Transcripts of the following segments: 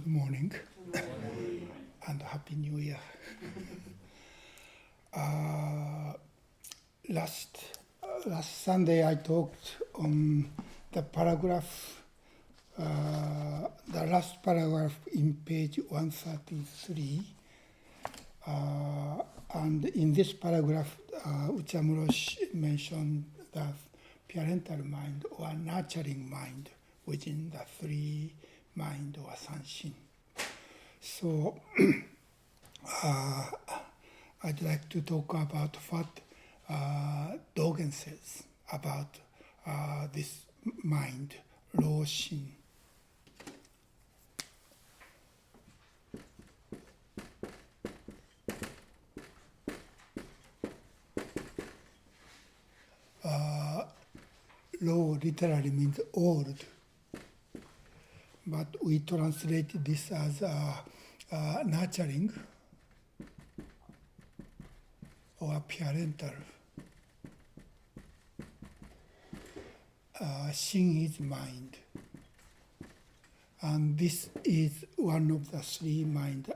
Good morning. And Happy New Year. Last Sunday I talked on the paragraph, the last paragraph in page 133. And in this paragraph, Uchiyama Rōshi mentioned the parental mind or nurturing mind within the three mind or sanshin. So I'd like to talk about what Dōgen says about this mind, Rōshin. Rō literally means old, but we translate this as nurturing or parental. Shin is mind. And this is one of the three minds,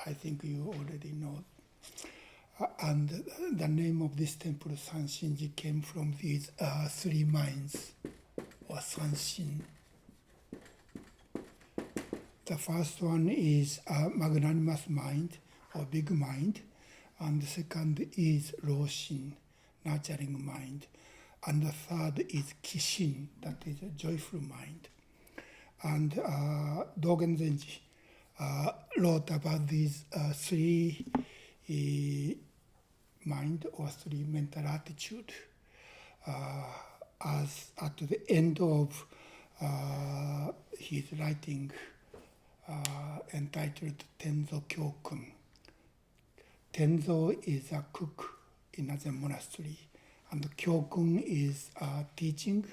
I think you already know. And the name of this temple, Sanshinji, came from these three minds, or Sanshin. The first one is magnanimous mind, or big mind, and the second is Rōshin, nurturing mind, and the third is Kishin, that is a joyful mind. And Dōgen Zenji wrote about these three mind or three mental attitude as at the end of his writing entitled Tenzo Kyōkun. Tenzo is a cook in a Zen monastery, and Kyōkun is teaching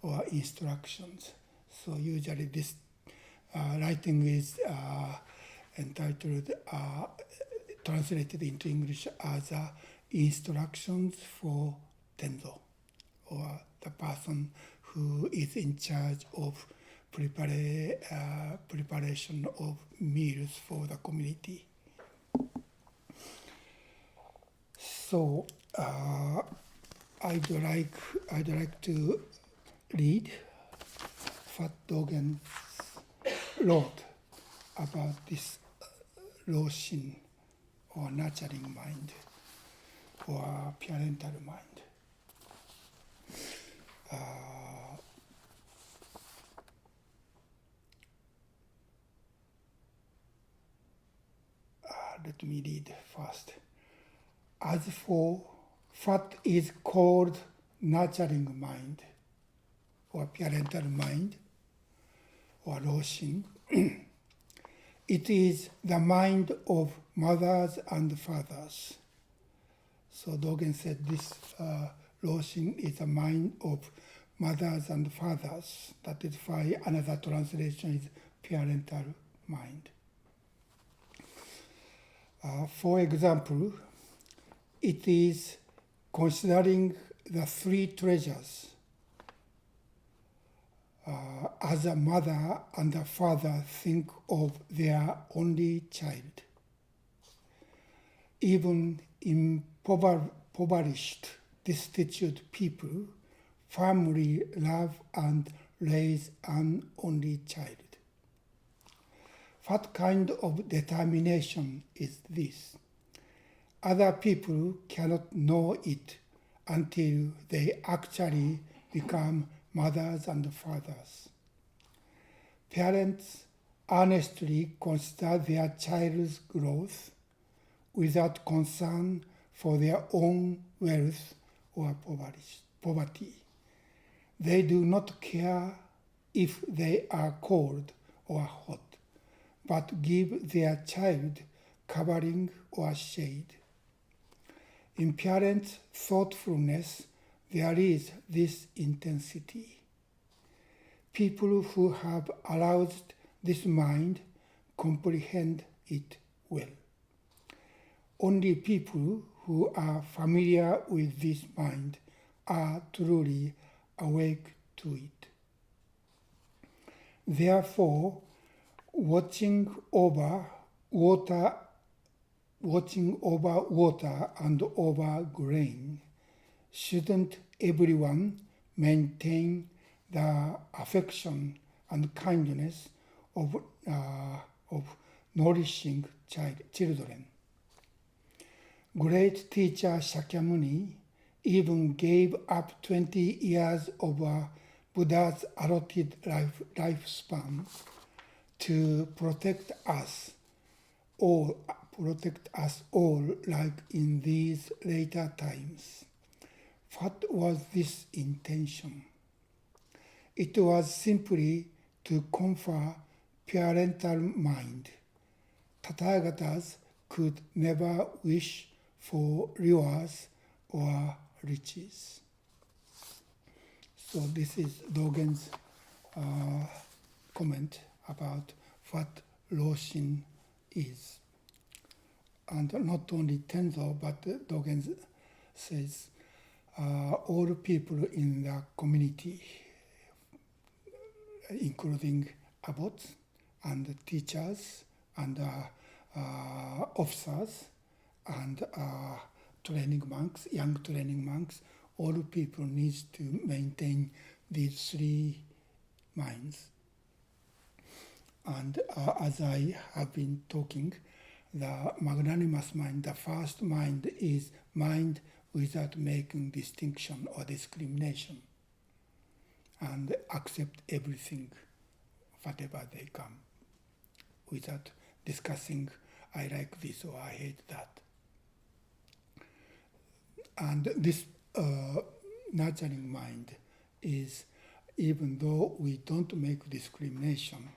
or instructions. So usually this writing is entitled, translated into English as instructions for Tenzo, or the person who is in charge of preparation of meals for the community. So I'd like to read what Dōgen wrote about this Rōshin, or nurturing mind, or parental mind. Let me read first. As for what is called nurturing mind, or parental mind, or Rōshin, it is the mind of mothers and fathers. So Dōgen said this Rōshin is a mind of mothers and fathers. That is why another translation is parental mind. For example, it is considering the three treasures as a mother and a father think of their only child. Even impoverished, destitute people firmly love and raise an only child. What kind of determination is this? Other people cannot know it until they actually become mothers and fathers. Parents earnestly consider their child's growth without concern for their own wealth or poverty. They do not care if they are cold or hot, but give their child covering or shade. In parents' thoughtfulness, there is this intensity. People who have aroused this mind comprehend it well. Only people who are familiar with this mind are truly awake to it. Therefore, watching over water and over grain. Shouldn't everyone maintain the affection and kindness of nourishing children? Great teacher Shakyamuni even gave up 20 years of Buddha's allotted lifespan to protect us all like in these later times. What was this intention? It was simply to confer parental mind. Tathagatas could never wish for rewards or riches. So this is Dōgen's comment about what Rōshin is. And not only Tenzo, but Dōgen says all people in the community, including abbots and teachers and officers and training monks, young training monks, all people need to maintain these three minds. And as I have been talking, the magnanimous mind, the first mind is mind without making distinction or discrimination, and accept everything, whatever they come, without discussing, I like this or I hate that. And this nurturing mind is, even though we don't make discrimination,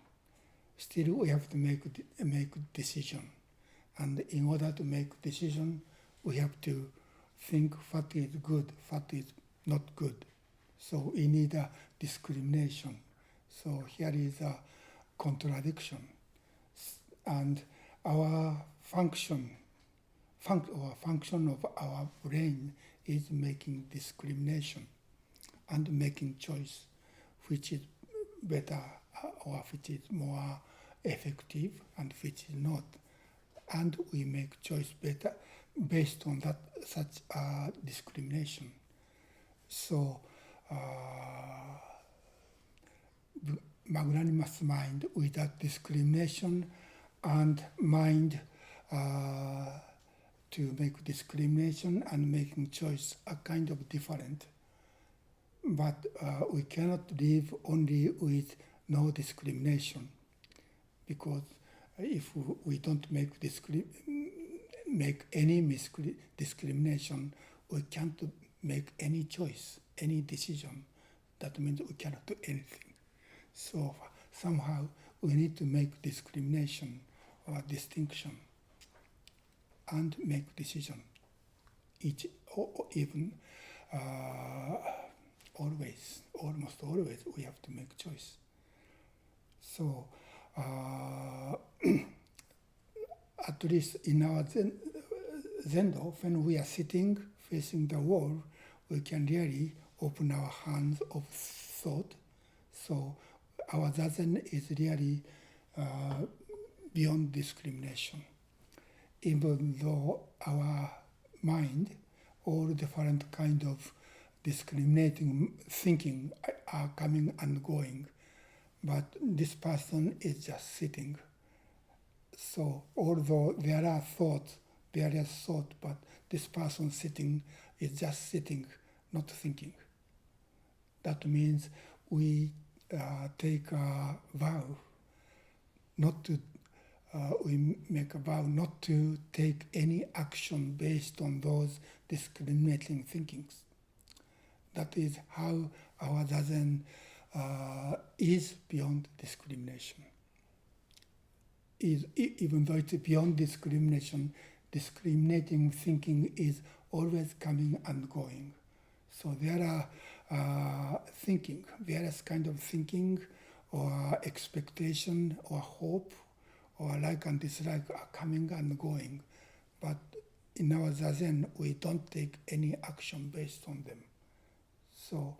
still we have to make decision. And in order to make decision, we have to think what is good, what is not good. So we need a discrimination. So here is a contradiction. And our function of our brain is making discrimination and making choice, which is better or which is more effective and which is not. And we make choice better based on that such discrimination. So magnanimous mind without discrimination and mind to make discrimination and making choice are kind of different. But we cannot live only with no discrimination, because if we don't make any discrimination, we can't make any choice, any decision. That means we cannot do anything. So somehow we need to make discrimination or distinction and make decision. Almost always we have to make choice. So at least in our Zendo, when we are sitting facing the wall, we can really open our hands of thought. So our Zazen is really beyond discrimination. Even though our mind, all different kind of discriminating thinking are coming and going, but this person is just sitting. So although there are thoughts, but this person sitting is just sitting, not thinking. That means we take a vow not to, we make a vow not to take any action based on those discriminating thinkings. That is how our Zazen is beyond discrimination. Even though it's beyond discrimination, discriminating thinking is always coming and going. So there are thinking, various kind of thinking or expectation or hope or like and dislike are coming and going. But in our Zazen, we don't take any action based on them. So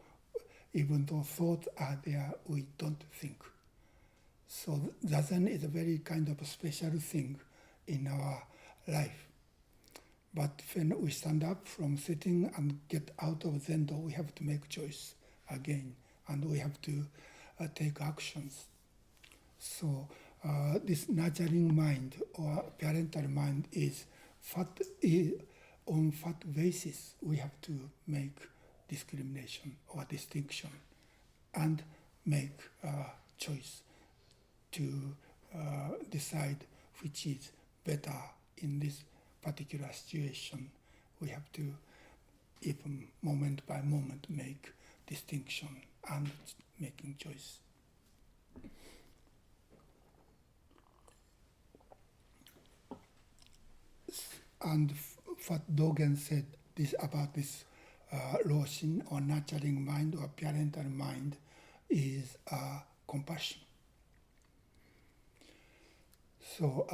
even though thoughts are there, we don't think. So zazen is a very kind of a special thing in our life. But when we stand up from sitting and get out of zendo, we have to make choice again, and we have to take actions. So this nurturing mind or parental mind is on what basis we have to make discrimination or distinction and make a choice to decide which is better in this particular situation. We have to, even moment by moment, make distinction and making choice. And what Dōgen said about this Rōshin or nurturing mind or parental mind is compassion. So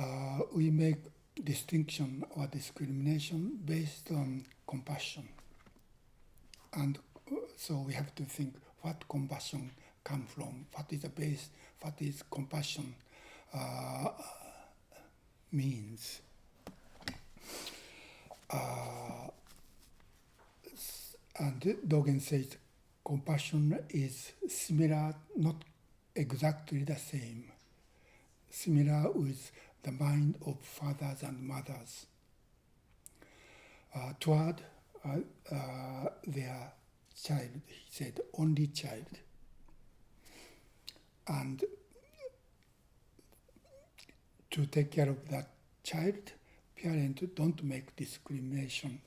we make distinction or discrimination based on compassion. And so we have to think what compassion comes from, what is the base, what is compassion means. And Dōgen says compassion is similar, not exactly the same, similar with the mind of fathers and mothers toward their child, he said, only child. And to take care of that child, parents don't make discrimination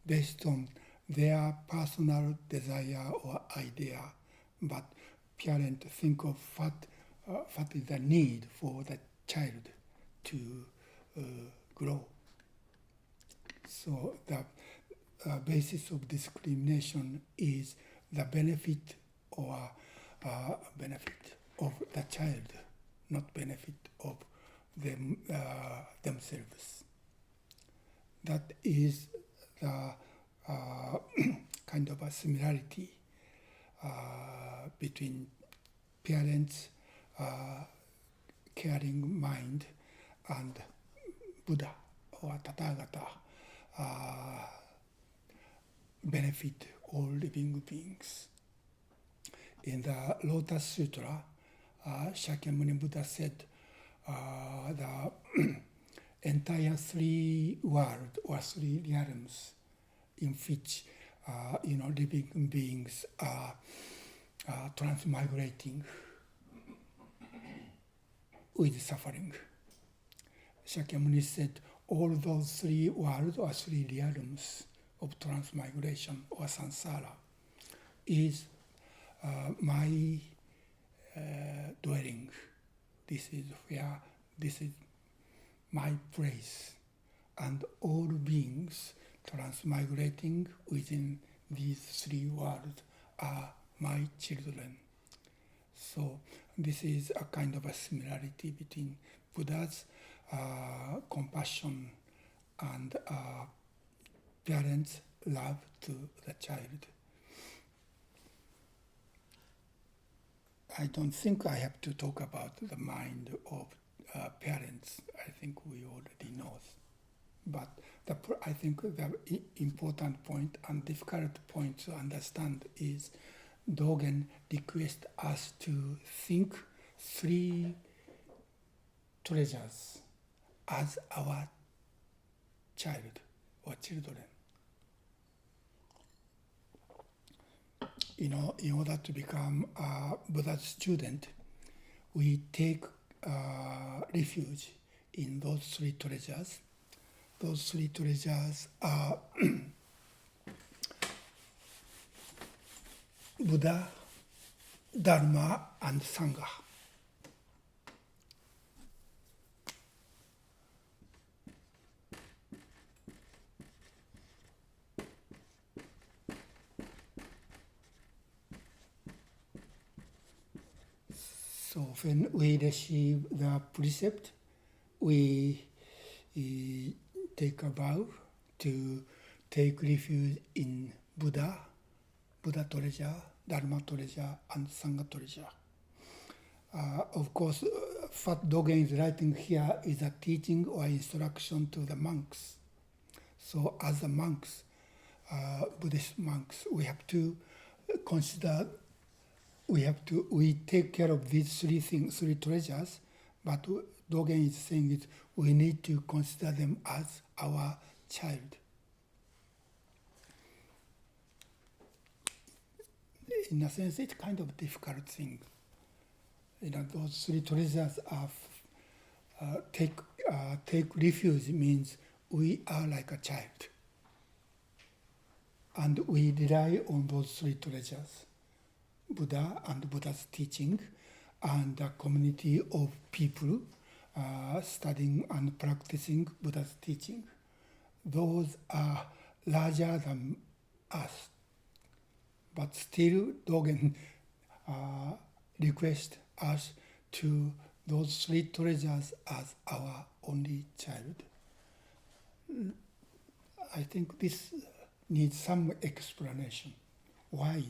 based on their personal desire or idea, but parents think of what is the need for the child to grow. So the basis of discrimination is the benefit or benefit of the child, not benefit of themselves. That is the kind of a similarity between parents' caring mind and Buddha or Tathagata benefit all living beings. In the Lotus Sutra, Shakyamuni Buddha said the entire three worlds or three realms in which living beings are transmigrating with suffering. Shakyamuni said all those three worlds or three realms of transmigration or samsara is my dwelling. This is my place, and all beings transmigrating within these three worlds are my children. So this is a kind of a similarity between Buddha's compassion and parents' love to the child. I don't think I have to talk about the mind of parents. I think we already know. But I think the important point and difficult point to understand is Dōgen requests us to think three treasures as our child or children. In order to become a Buddha's student, we take refuge in those three treasures. Those three treasures are Buddha, Dharma, and Sangha. So when we receive the precept, we take a vow to take refuge in Buddha treasure, Dharma treasure, and Sangha treasure. Of course, what Dōgen is writing here is a teaching or instruction to the monks. So as the monks, Buddhist monks, we have to consider, we take care of these three things, three treasures, but Dōgen is saying it, we need to consider them as our child. In a sense, it's kind of a difficult thing. Those three treasures are take refuge means we are like a child. And we rely on those three treasures, Buddha and Buddha's teaching, and a community of people studying and practicing Buddha's teaching. Those are larger than us. But still, Dōgen requests us to those three treasures as our only child. I think this needs some explanation. Why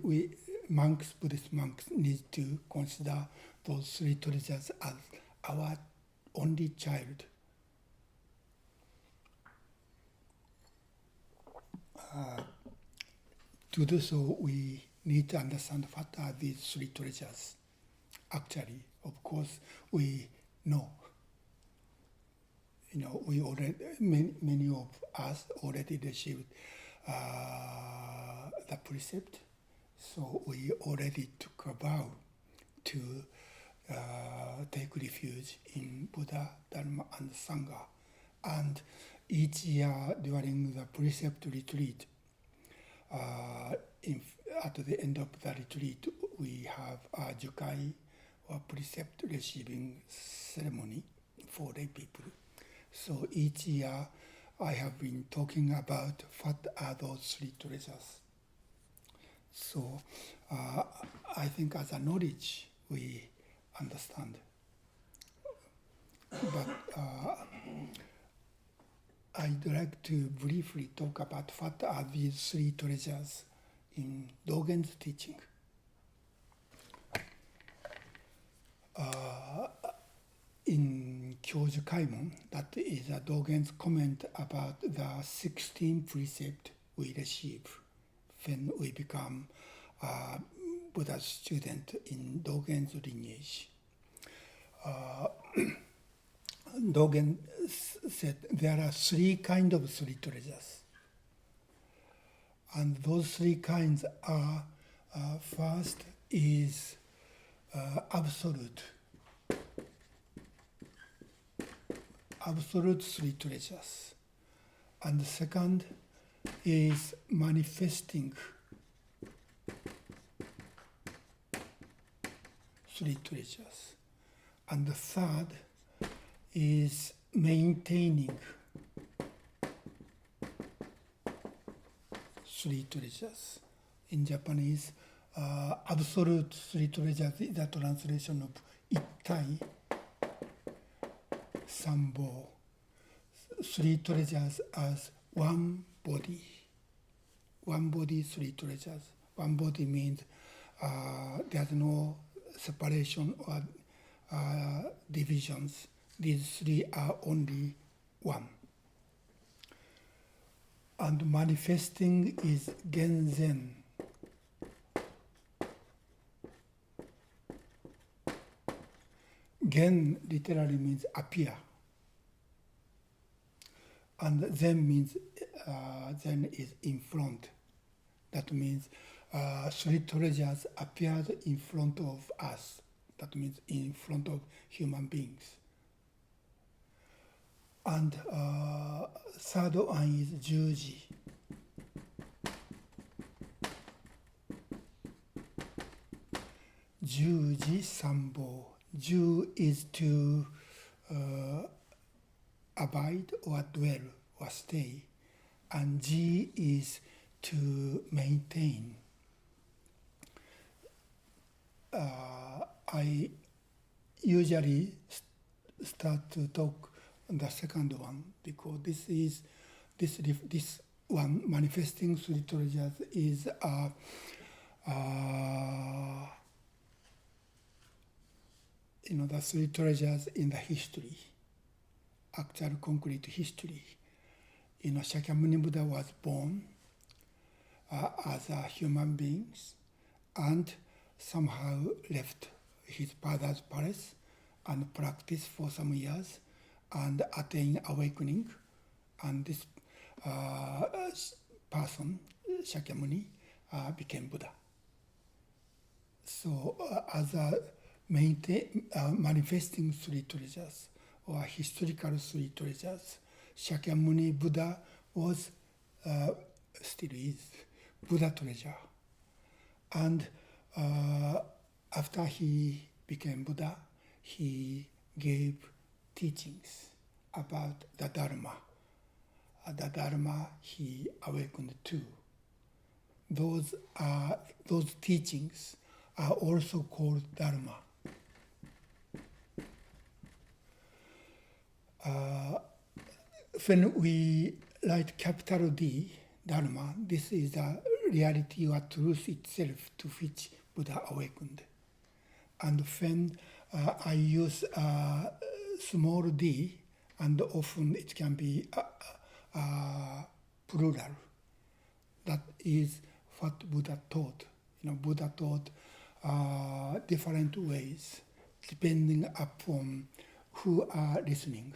we monks, Buddhist monks, need to consider those three treasures as our only child. To do so, we need to understand what are these three treasures. Actually, of course, we know. We already, many of us already received the precept, so we already took a vow to take refuge in Buddha, Dharma, and Sangha. And each year during the precept retreat, at the end of the retreat, we have a jukai or precept receiving ceremony for lay people. So each year I have been talking about what are those three treasures. So I think as a knowledge we understand. But I'd like to briefly talk about what are these three treasures in Dōgen's teaching. In Kyōju Kaimon, that is a Dōgen's comment about the 16 precepts we receive when we become Buddha's student in Dōgen's lineage. Dōgen said there are three kinds of three treasures. And those three kinds are, first is absolute three treasures. And the second is manifesting three treasures. And the third is maintaining three treasures. In Japanese, absolute three treasures is the translation of ittai, sambo, three treasures as one body. One body, three treasures. One body means there's no separation or divisions. These three are only one. And manifesting is genzen. Gen literally means appear. And zen means, zen is in front. That means three treasures appeared in front of us. That means in front of human beings. And third one is juji. Juji sambo. Ju is to abide or dwell or stay. And ji is to maintain. I usually start to talk on the second one because this one, manifesting three treasures, is the three treasures in the history, actual concrete history. Shakyamuni Buddha was born as a human being and somehow left his father's palace and practiced for some years and attained awakening. And this person, Shakyamuni, became Buddha. So as a manifesting three treasures or historical three treasures, Shakyamuni Buddha was, still is, Buddha treasure. And after he became Buddha, he gave teachings about the Dharma. The Dharma he awakened to. Those teachings are also called Dharma. When we write capital D, Dharma, this is the reality or truth itself to which Buddha awakened. And when I use small d, and often it can be plural, that is what Buddha taught. Buddha taught different ways depending upon who are listening,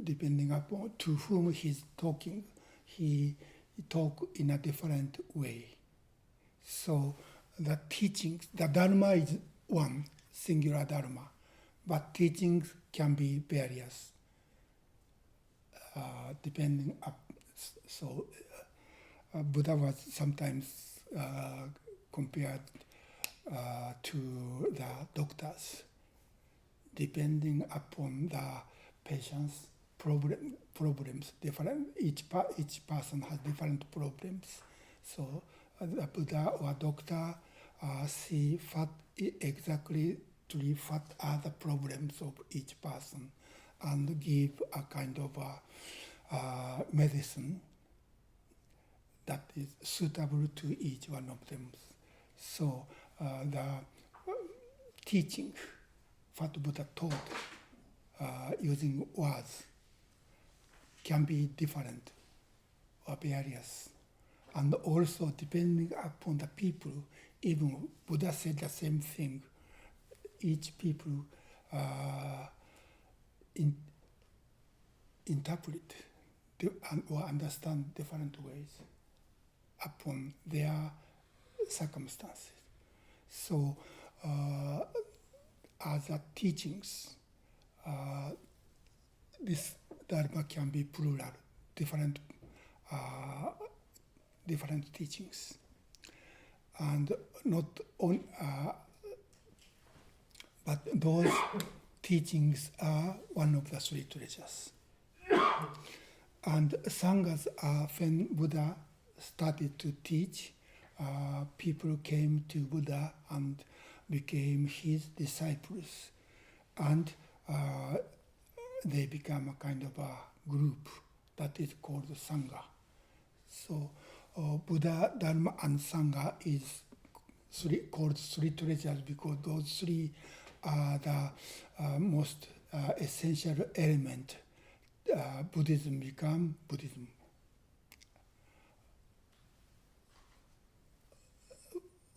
depending upon to whom he's talking. He talk in a different way. So the teachings, the Dharma is one, singular Dharma, but teachings can be various, depending up. So Buddha was sometimes compared to the doctors, depending upon the patient's problems. Different. Each person has different problems. So the Buddha or doctor see what exactly what are the problems of each person, and give a kind of medicine that is suitable to each one of them. So the teaching, what Buddha taught using words, can be different or various. And also depending upon the people, even Buddha said the same thing, each people interpret or understand different ways upon their circumstances. So as a teachings, this Dharma can be plural, different teachings, and not on. But those teachings are one of the three treasures. And sanghas are when Buddha started to teach. People came to Buddha and became his disciples, and they become a kind of a group that is called Sangha. So Buddha, Dharma, and Sangha is called three treasures because those three are the most essential element. Buddhism become Buddhism.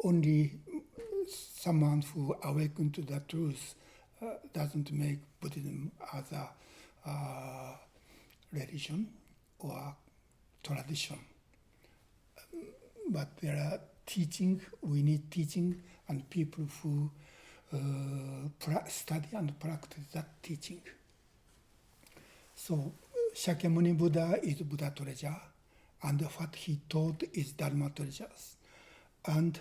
Only someone who awakened to the truth doesn't make Buddhism as a religion or tradition. But there are teaching, we need teaching, and people who study and practice that teaching. So Shakyamuni Buddha is Buddha treasure, and what he taught is Dharma treasures. And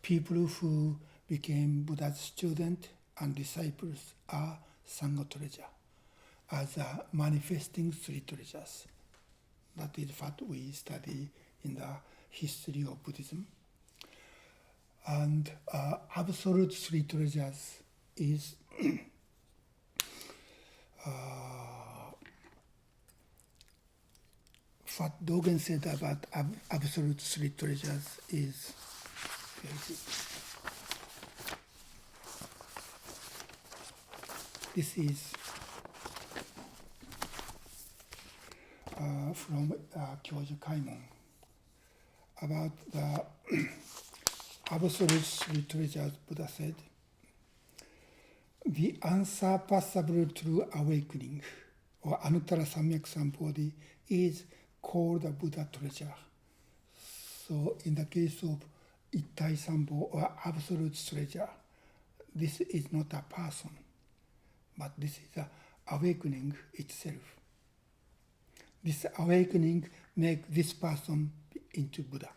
people who became Buddha's student and disciples are Sangha treasure, as manifesting three treasures. That is what we study in the history of Buddhism. And absolute three treasures is what Dōgen said about absolute three treasures is This is from Kyōju Kaimon about the absolute three treasures. Buddha said, the unsurpassable true awakening or Anuttara Samyak Sambodhi is called the Buddha treasure. So in the case of Ittai Sambo or absolute treasure, this is not a person, but this is the awakening itself. This awakening makes this person into Buddha.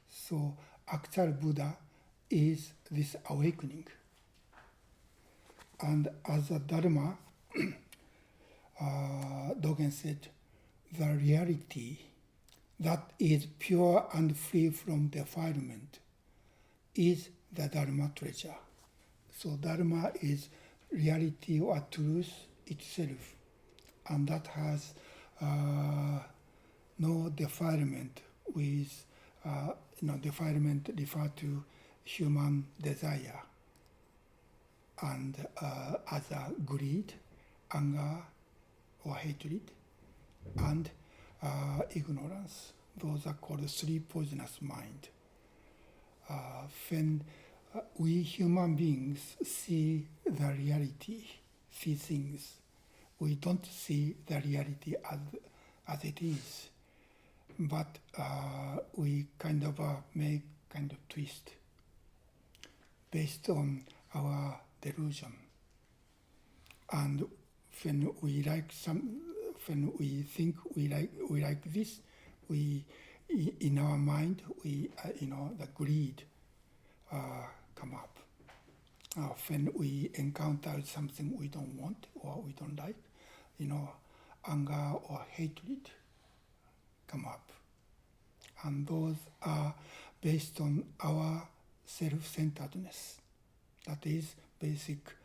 So actual Buddha is this awakening. And as a Dharma, Dōgen said, the reality that is pure and free from defilement is the Dharma treasure. So Dharma is reality or truth itself, and that has no defilement with, defilement refer to human desire and as a greed, anger or hatred, and ignorance. Those are called three poisonous mind. When we human beings see the reality, see things, we don't see the reality as it is, but we kind of make kind of twist based on our delusion. And when we when we think we like this, we in our mind the greed come up. When we encounter something we don't want or we don't like, anger or hatred come up, and those are based on our self-centeredness. That is basic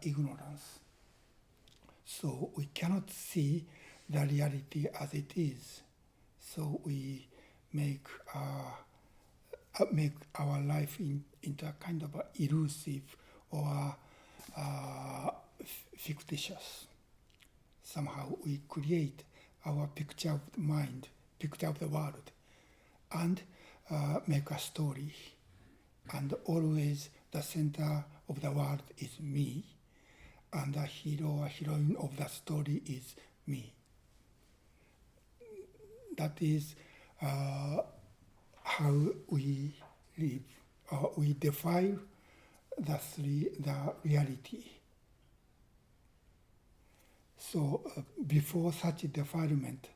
ignorance. So we cannot see the reality as it is. So we make our life into a kind of elusive or fictitious. Somehow we create our picture of the mind, picture of the world, and make a story. And always the center of the world is me, and the hero or heroine of the story is me. That is how we live. We define the reality. So before such a defilement,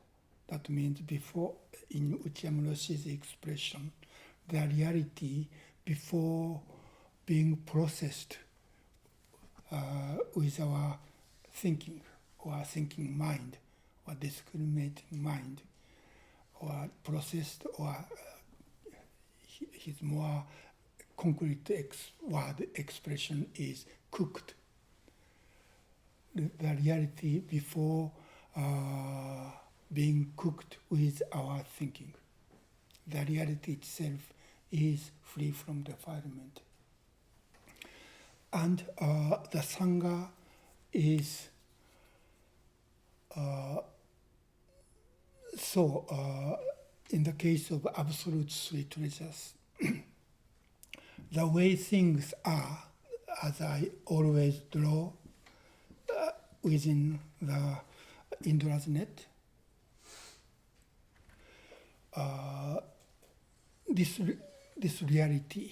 that means before, in Uchiyama Rōshi's expression, the reality before being processed with our thinking or thinking mind or discriminating mind, or processed, or his more concrete word expression is cooked. The reality before being cooked with our thinking. The reality itself is free from defilement. And the Sangha is in the case of absolute three treasures, the way things are, as I always draw within the Indra's net, this reality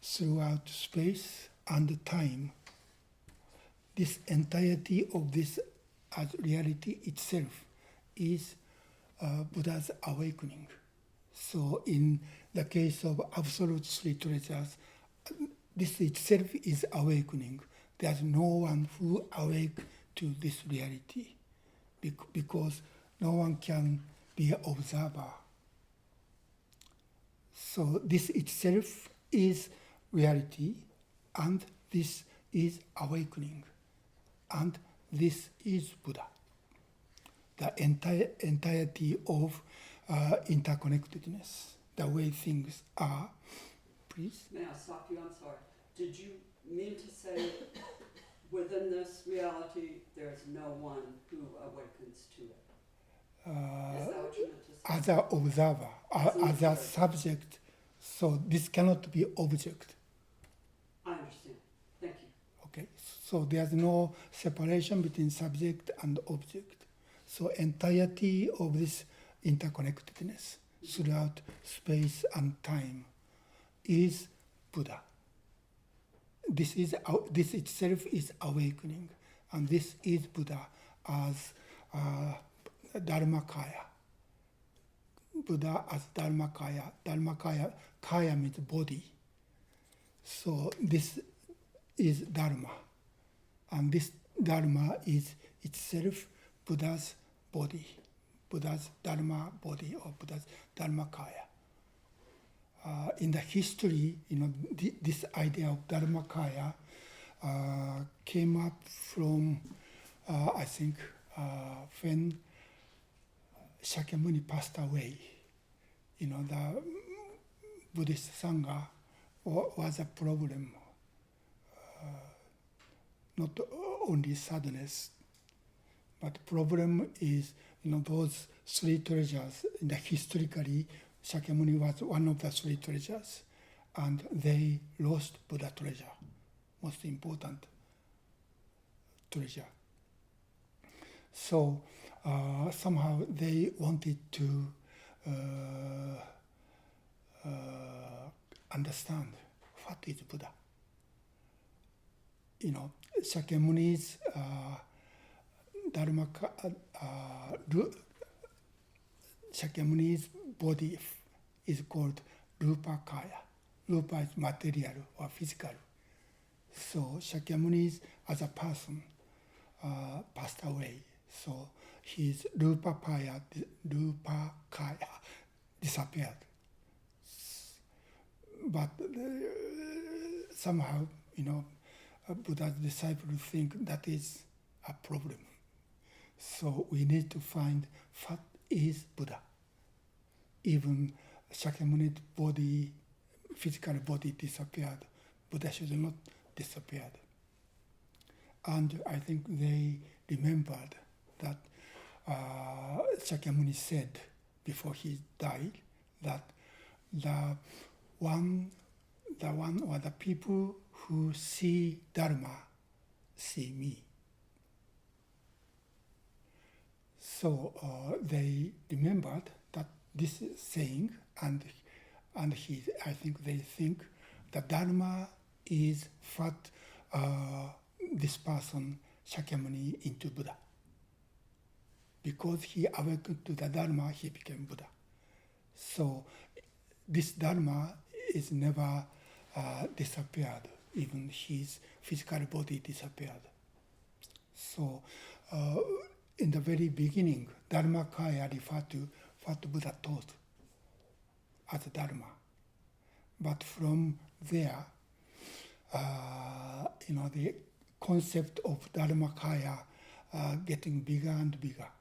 throughout space and time, this entirety of this as reality itself is Buddha's awakening. So in the case of absolute three treasures, this itself is awakening. There's no one who awake to this reality because no one can be an observer. So this itself is reality, and this is awakening, and this is Buddha. The entirety of interconnectedness, the way things are. Please? May I stop you? I'm sorry. Did you mean to say within this reality, there's no one who awakens to it. Is that what you meant to say? As an observer, as a subject, so this cannot be object. I understand. Thank you. Okay, so there's no separation between subject and object. So entirety of this interconnectedness throughout space and time is Buddha. This itself is awakening, and this is Buddha as Dharmakaya. Buddha as Dharmakaya. Dharmakaya, kaya means body. So this is Dharma, and this Dharma is itself Buddha's body, Buddha's Dharma body, or Buddha's Dharmakaya. In the history, this idea of Dharmakaya came up from, I think, when Shakyamuni passed away. The Buddhist Sangha was a problem, not only sadness, but problem is, those three treasures. Historically, Shakyamuni was one of the three treasures, and they lost Buddha treasure, most important treasure. So somehow they wanted to understand what is Buddha. Shakyamuni's Shakyamuni's body is called Rupa Kaya. Rupa is material or physical. So Shakyamuni as a person passed away. So his Rupa Kaya disappeared. But somehow, Buddha's disciples think that is a problem. So we need to find what is Buddha. Even Shakyamuni's body, physical body disappeared, Buddha should not disappear. And I think they remembered that Shakyamuni said before he died that the one or the people who see Dharma see me. So they remembered that this saying, and I think they think that Dharma is what this person Shakyamuni into Buddha. Because he awakened to the Dharma, he became Buddha. So this Dharma is never disappeared. Even his physical body disappeared. So in the very beginning, Dharmakaya referred to what Buddha taught as Dharma. But from there, the concept of Dharmakaya getting bigger and bigger.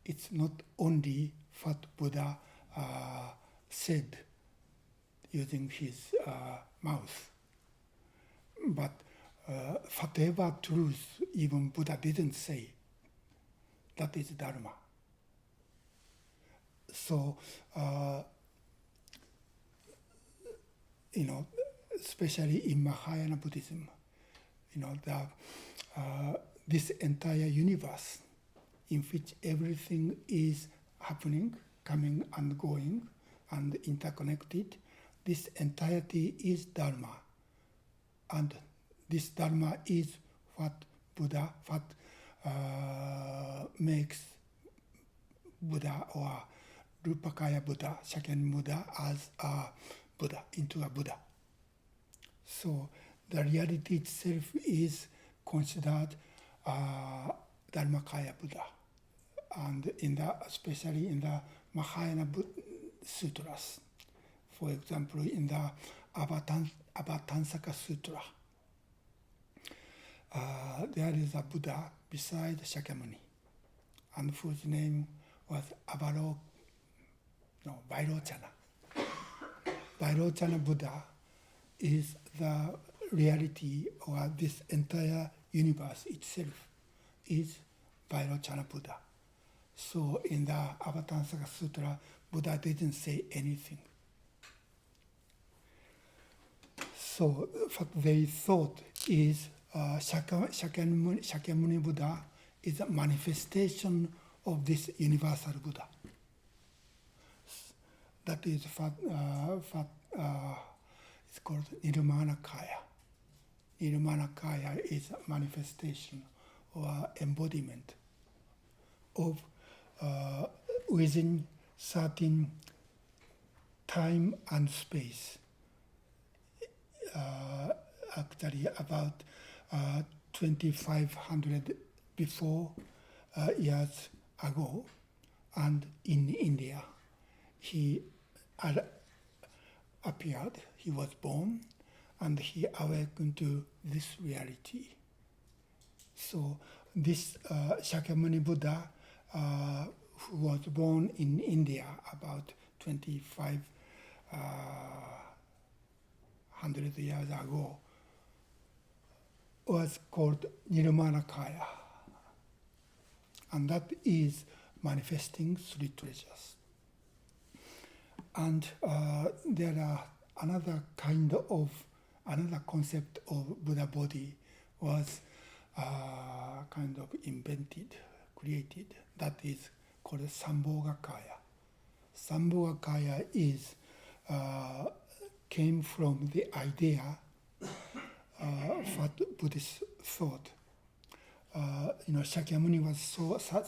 It's not only what Buddha said using his mouth, but whatever truth even Buddha didn't say, that is Dharma. So, especially in Mahayana Buddhism, this entire universe in which everything is happening, coming and going, and interconnected, this entirety is Dharma. And this Dharma is what makes Buddha or Rupakaya Buddha, Shakyamuni Buddha as a Buddha, into a Buddha. So the reality itself is considered Dharmakaya Buddha. And especially in the Mahayana Sutras, for example, in the Abhatansaka Sutra, there is a Buddha beside Shakyamuni, and whose name was Vairochana. Vairochana Buddha is the reality or this entire universe itself is Vairochana Buddha. So in the Avatamsaka Sutra, Buddha didn't say anything. So what they thought is Shakyamuni Buddha is a manifestation of this universal Buddha. That is what it's called Nirmanakaya. Nirmanakaya is a manifestation or embodiment of within certain time and space. Actually, about 2,500 before years ago, and in India, he appeared. He was born, and he awakened to this reality. So this Shakyamuni Buddha, who was born in India about 2,500 years ago, was called Nirmanakaya. And that is manifesting three treasures. And there are another concept of Buddha body was kind of invented, created. That is called Sambhogakaya. Sambhogakaya is came from the idea what Buddhists thought. Shakyamuni was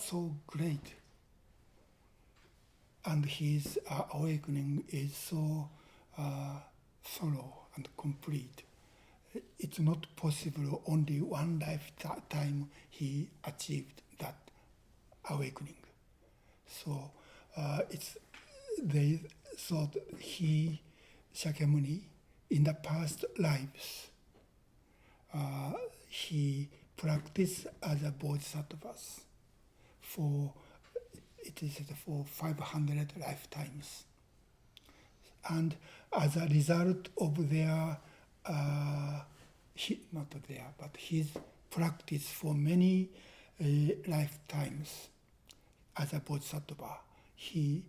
so great, and his awakening is so thorough and complete. It's not possible only one lifetime he achieved that awakening. So they thought Shakyamuni, in the past lives, he practiced as a bodhisattva for 500 lifetimes. And as a result of their, his practice for many lifetimes as a bodhisattva, he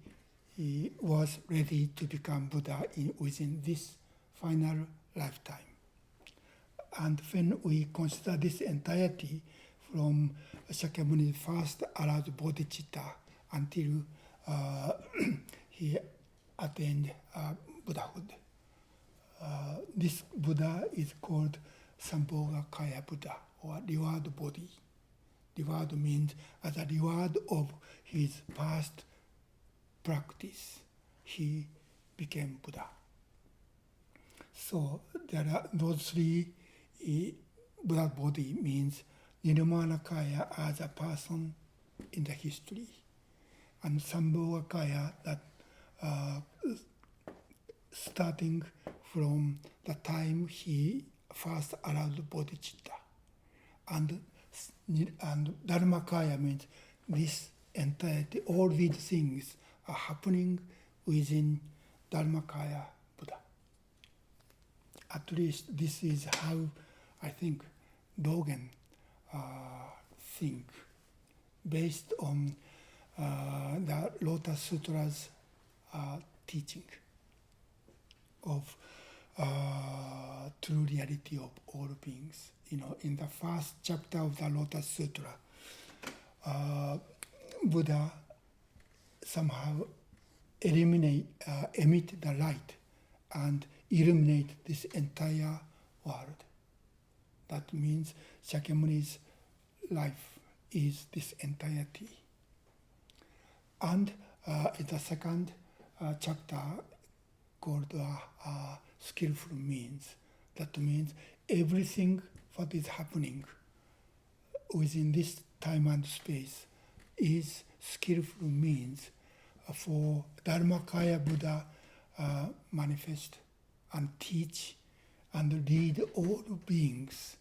was ready to become Buddha within this final lifetime. And when we consider this entirety from Shakyamuni's first allowed bodhicitta until he attained Buddhahood, this Buddha is called Sambhogakaya Buddha, or reward body. Reward means as a reward of his past practice, he became Buddha. So there are those three. Buddha body means Nirmanakaya as a person in the history, and Sambhogakaya that starting from the time he first allowed bodhicitta, and Dharmakaya means this entirety, all these things are happening within Dharmakaya Buddha. At least this is how I think Dōgen think, based on the Lotus Sutra's teaching of true reality of all beings. In the first chapter of the Lotus Sutra, Buddha somehow emit the light and illuminate this entire world. That means Shakyamuni's life is this entirety. And in the second chapter called skillful means, that means everything what is happening within this time and space is skillful means for Dharmakaya Buddha manifest and teach and lead all beings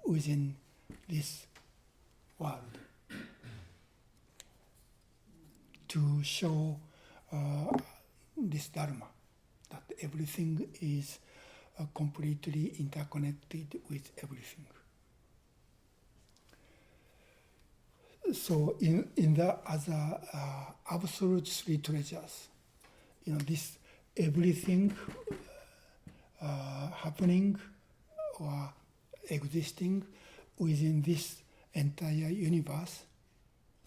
within this world to show this Dharma, that everything is completely interconnected with everything. So in the other absolute three treasures, this everything happening or existing within this entire universe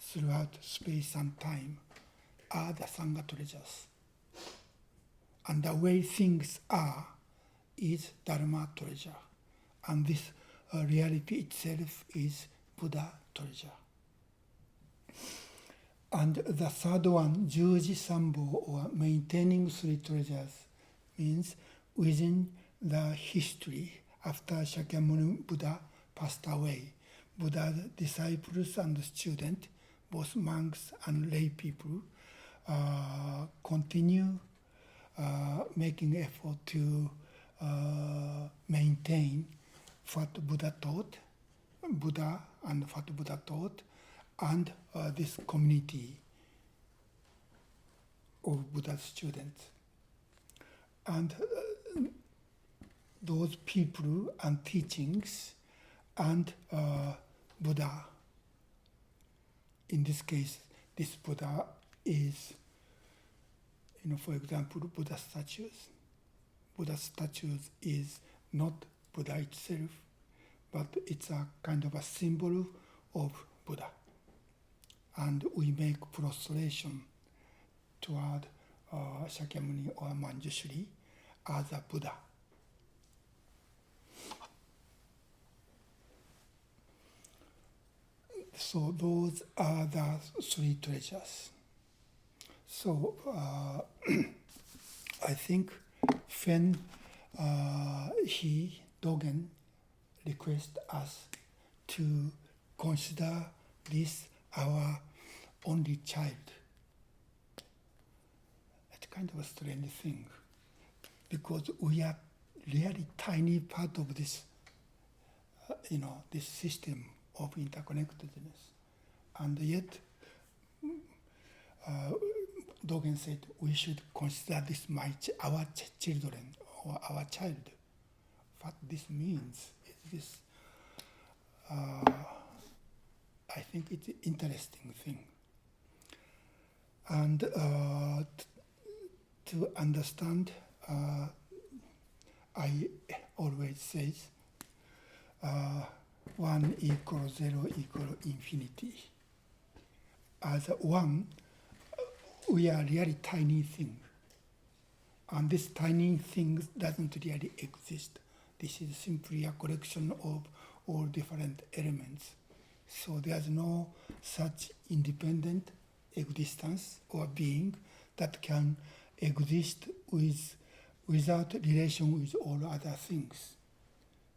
throughout space and time are the Sangha treasures. And the way things are is Dharma treasure. And this reality itself is Buddha treasure. And the third one, Juji Sambo, or maintaining three treasures, means within the history after Shakyamuni Buddha passed away, Buddha's disciples and students, both monks and lay people, continue making effort to maintain what Buddha taught, Buddha and what Buddha taught, and this community of Buddha's students. And those people and teachings and Buddha, in this case, this Buddha is, for example, Buddha statues. Buddha statues is not Buddha itself, but it's a kind of a symbol of Buddha. And we make prostration toward Shakyamuni or Manjushri as a Buddha. So those are the three treasures. So I think when Dōgen requests us to consider this our only child, it's kind of a strange thing, because we are really tiny part of this, this system of interconnectedness, and yet Dōgen said we should consider this our children or our child. What this means is this. I think it's an interesting thing, and to understand, I always say 1 equals 0 equals infinity. As one, we are really tiny thing, and this tiny thing doesn't really exist. This is simply a collection of all different elements. So there's no such independent existence or being that can exist without relation with all other things.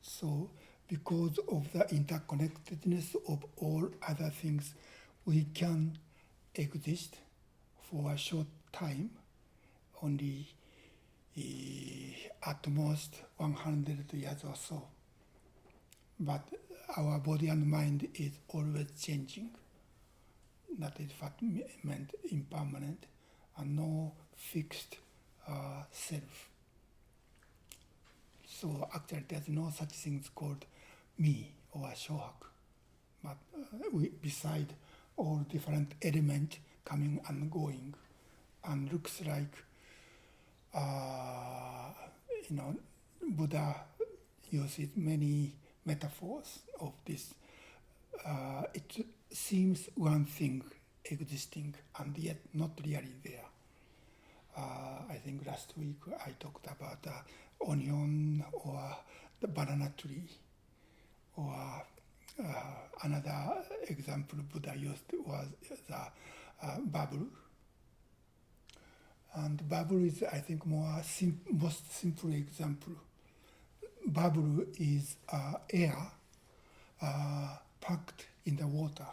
So because of the interconnectedness of all other things, we can exist for a short time, only at most 100 years or so. But our body and mind is always changing. That is what meant impermanent, and no fixed self. So actually there's no such things called me or Shohaku. But beside all different elements coming and going, and looks like, Buddha uses many metaphors of this. It seems one thing existing and yet not really there. I think last week I talked about the onion or the banana tree, or another example Buddha used was the bubble. And bubble is, I think, most simple example. Bubble is air packed in the water,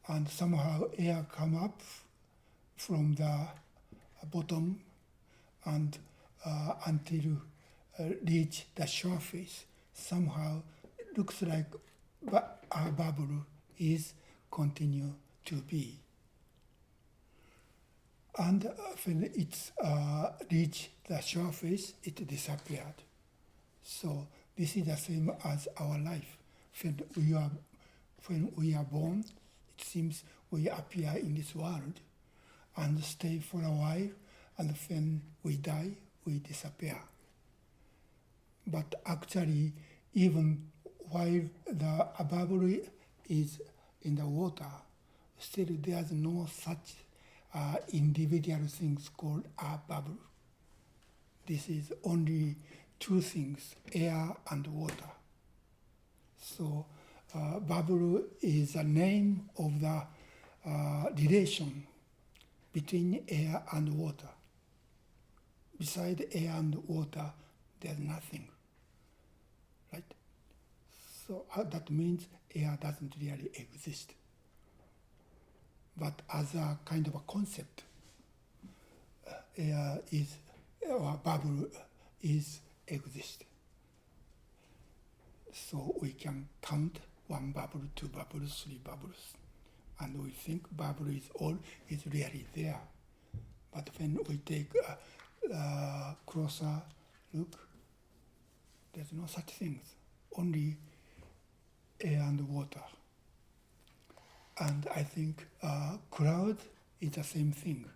and somehow air come up from the bottom and until reach the surface. Somehow it looks like a bubble is continue to be. And when it's reached the surface, it disappeared. So this is the same as our life. When we are born, it seems we appear in this world and stay for a while, and when we die, we disappear. But actually, even while the bubble is in the water, still there's no such individual things called a bubble. This is only two things, air and water. So bubble is a name of the relation between air and water. Beside air and water, there's nothing, right? So that means air doesn't really exist. But as a kind of a concept, air is, or bubble is exist. So we can count one bubble, two bubbles, three bubbles, and we think bubble is really there. But when we take a closer look, there's no such things, only air and water. And I think cloud is the same thing.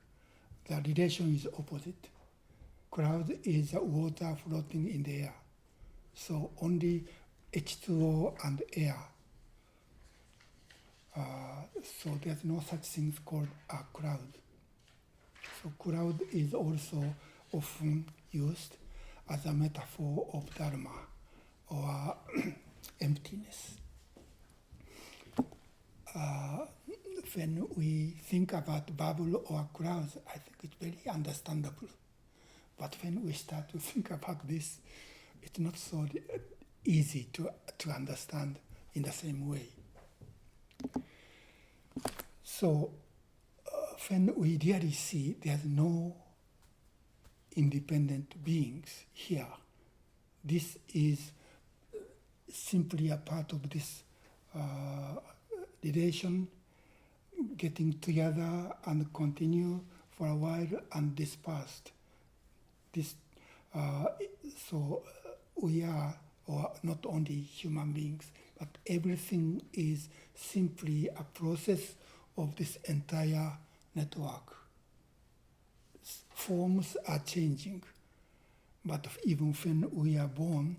The relation is opposite. Cloud is water floating in the air. So only H2O and air. So there's no such thing called a cloud. So cloud is also often used as a metaphor of dharma or emptiness. When we think about bubble or clouds, I think it's very understandable. But when we start to think about this, it's not so easy to understand in the same way. So when we really see there's no independent beings here, this is simply a part of this relation getting together and continue for a while and dispersed. So we are, or not only human beings, but everything is simply a process of this entire network. Forms are changing, but even when we are born,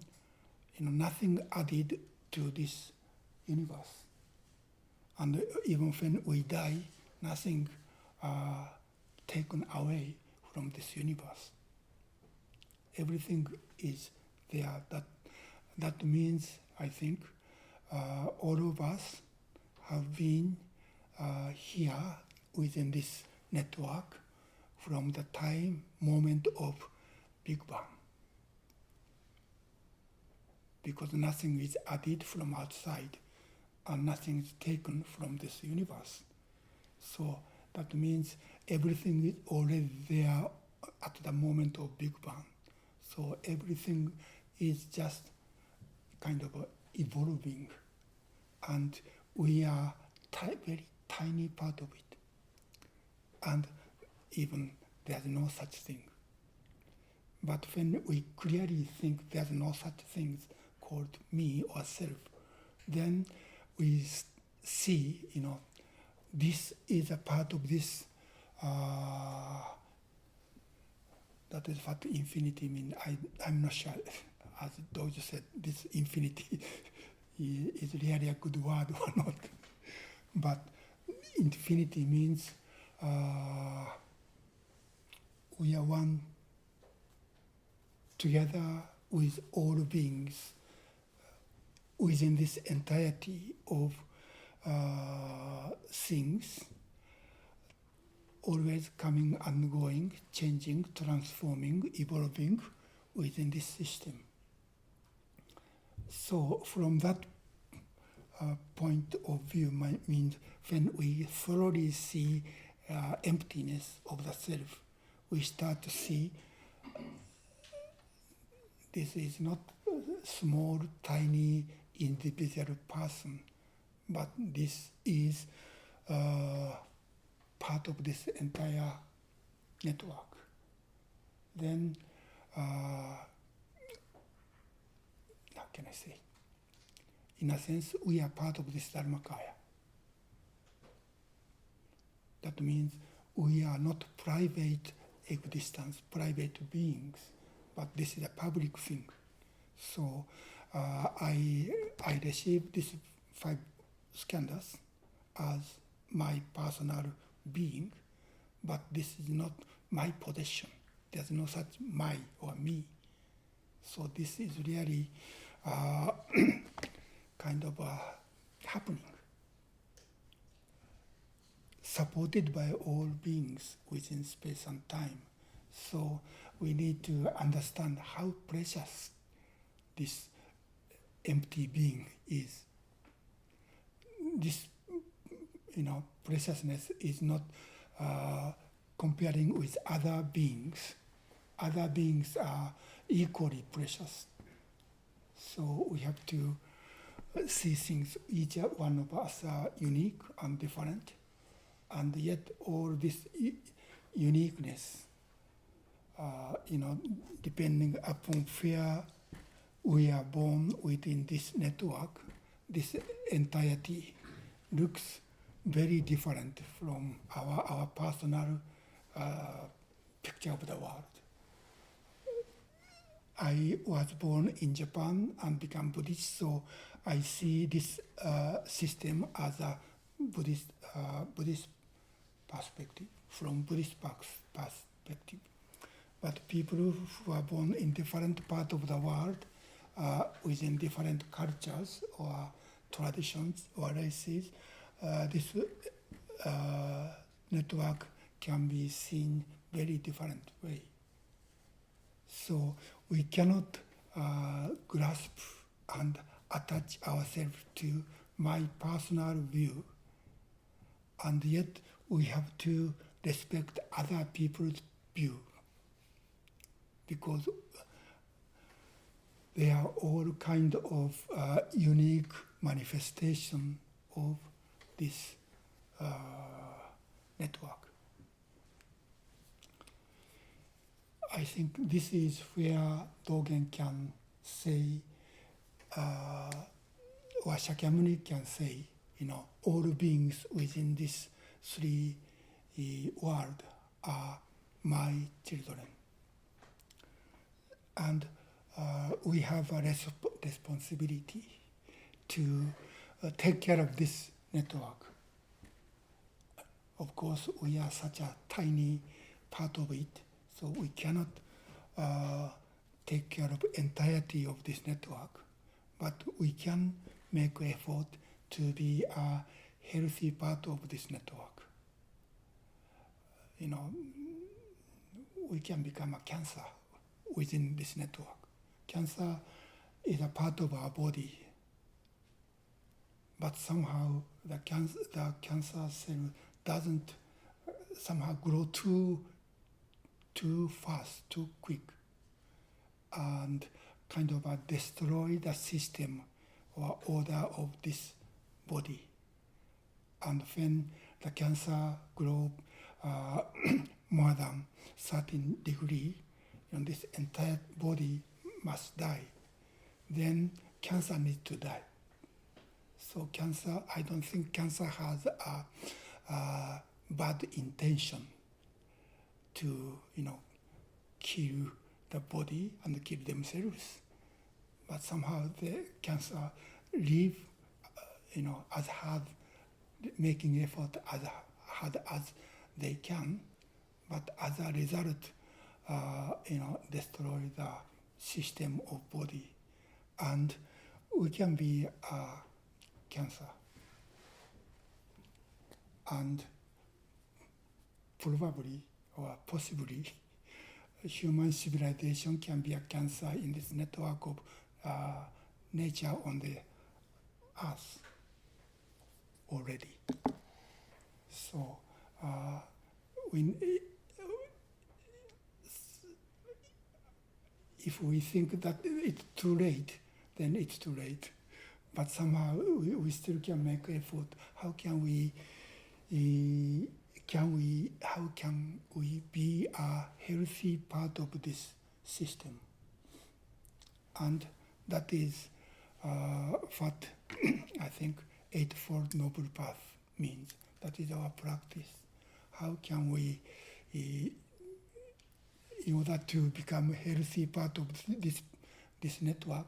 nothing added to this universe. And even when we die, nothing taken away from this universe. Everything is there. That means, I think, all of us have been here within this network from the moment of Big Bang. Because nothing is added from outside and nothing is taken from this universe. So that means everything is already there at the moment of Big Bang. So everything is just kind of evolving, and we are very tiny part of it. And even there's no such thing. But when we clearly think there's no such things called me or self, then we see, this is a part of this, that is what infinity means. I'm not sure, as Dojo said, this infinity is really a good word or not. But infinity means we are one together with all beings within this entirety of things, always coming and going, changing, transforming, evolving within this system. So from that point of view means when we thoroughly see emptiness of the self, we start to see this is not a small, tiny, individual person, but this is part of this entire network, then how can I say? In a sense, we are part of this Dharmakaya. That means we are not private existence, private beings, but this is a public thing. So I received these 5 skandhas as my personal being, but this is not my possession. There's no such my or me. So this is really kind of happening, supported by all beings within space and time. So we need to understand how precious this empty being is. This, preciousness is not comparing with other beings. Other beings are equally precious. So we have to see things, each one of us are unique and different, and yet all this uniqueness, depending upon where we are born within this network, this entirety looks very different from our personal picture of the world. I was born in Japan and became Buddhist, so I see this system as a Buddhist perspective, from Buddhist perspective. But people who are born in different parts of the world, within different cultures or traditions or races, this network can be seen very different way. So we cannot grasp and attach ourselves to my personal view, and yet we have to respect other people's view, because they are all kind of unique manifestation of this network. I think this is where Dōgen can say, or Shakyamuni can say, all beings within this 3 world are my children. And we have a responsibility to take care of this network. Of course, we are such a tiny part of it, so we cannot take care of entirety of this network, but we can make effort to be a healthy part of this network. We can become a cancer within this network. Cancer is a part of our body, but somehow the cancer cell doesn't somehow grow too fast, too quick, and kind of destroy the system or order of this body. And when the cancer grows more than certain degree, this entire body must die. Then cancer needs to die. So cancer, I don't think cancer has a bad intention to, kill the body and kill themselves. But somehow the cancer live, as hard, making effort as hard as they can, but as a result, destroy the system of body, and we can be cancer. And probably or possibly, human civilization can be a cancer in this network of nature on the earth already. So if we think that it's too late, then it's too late. But somehow we still can make effort. How can we how can we be a healthy part of this system? And that is what I think Eightfold Noble Path means. That is our practice. How can we, in order to become a healthy part of this network,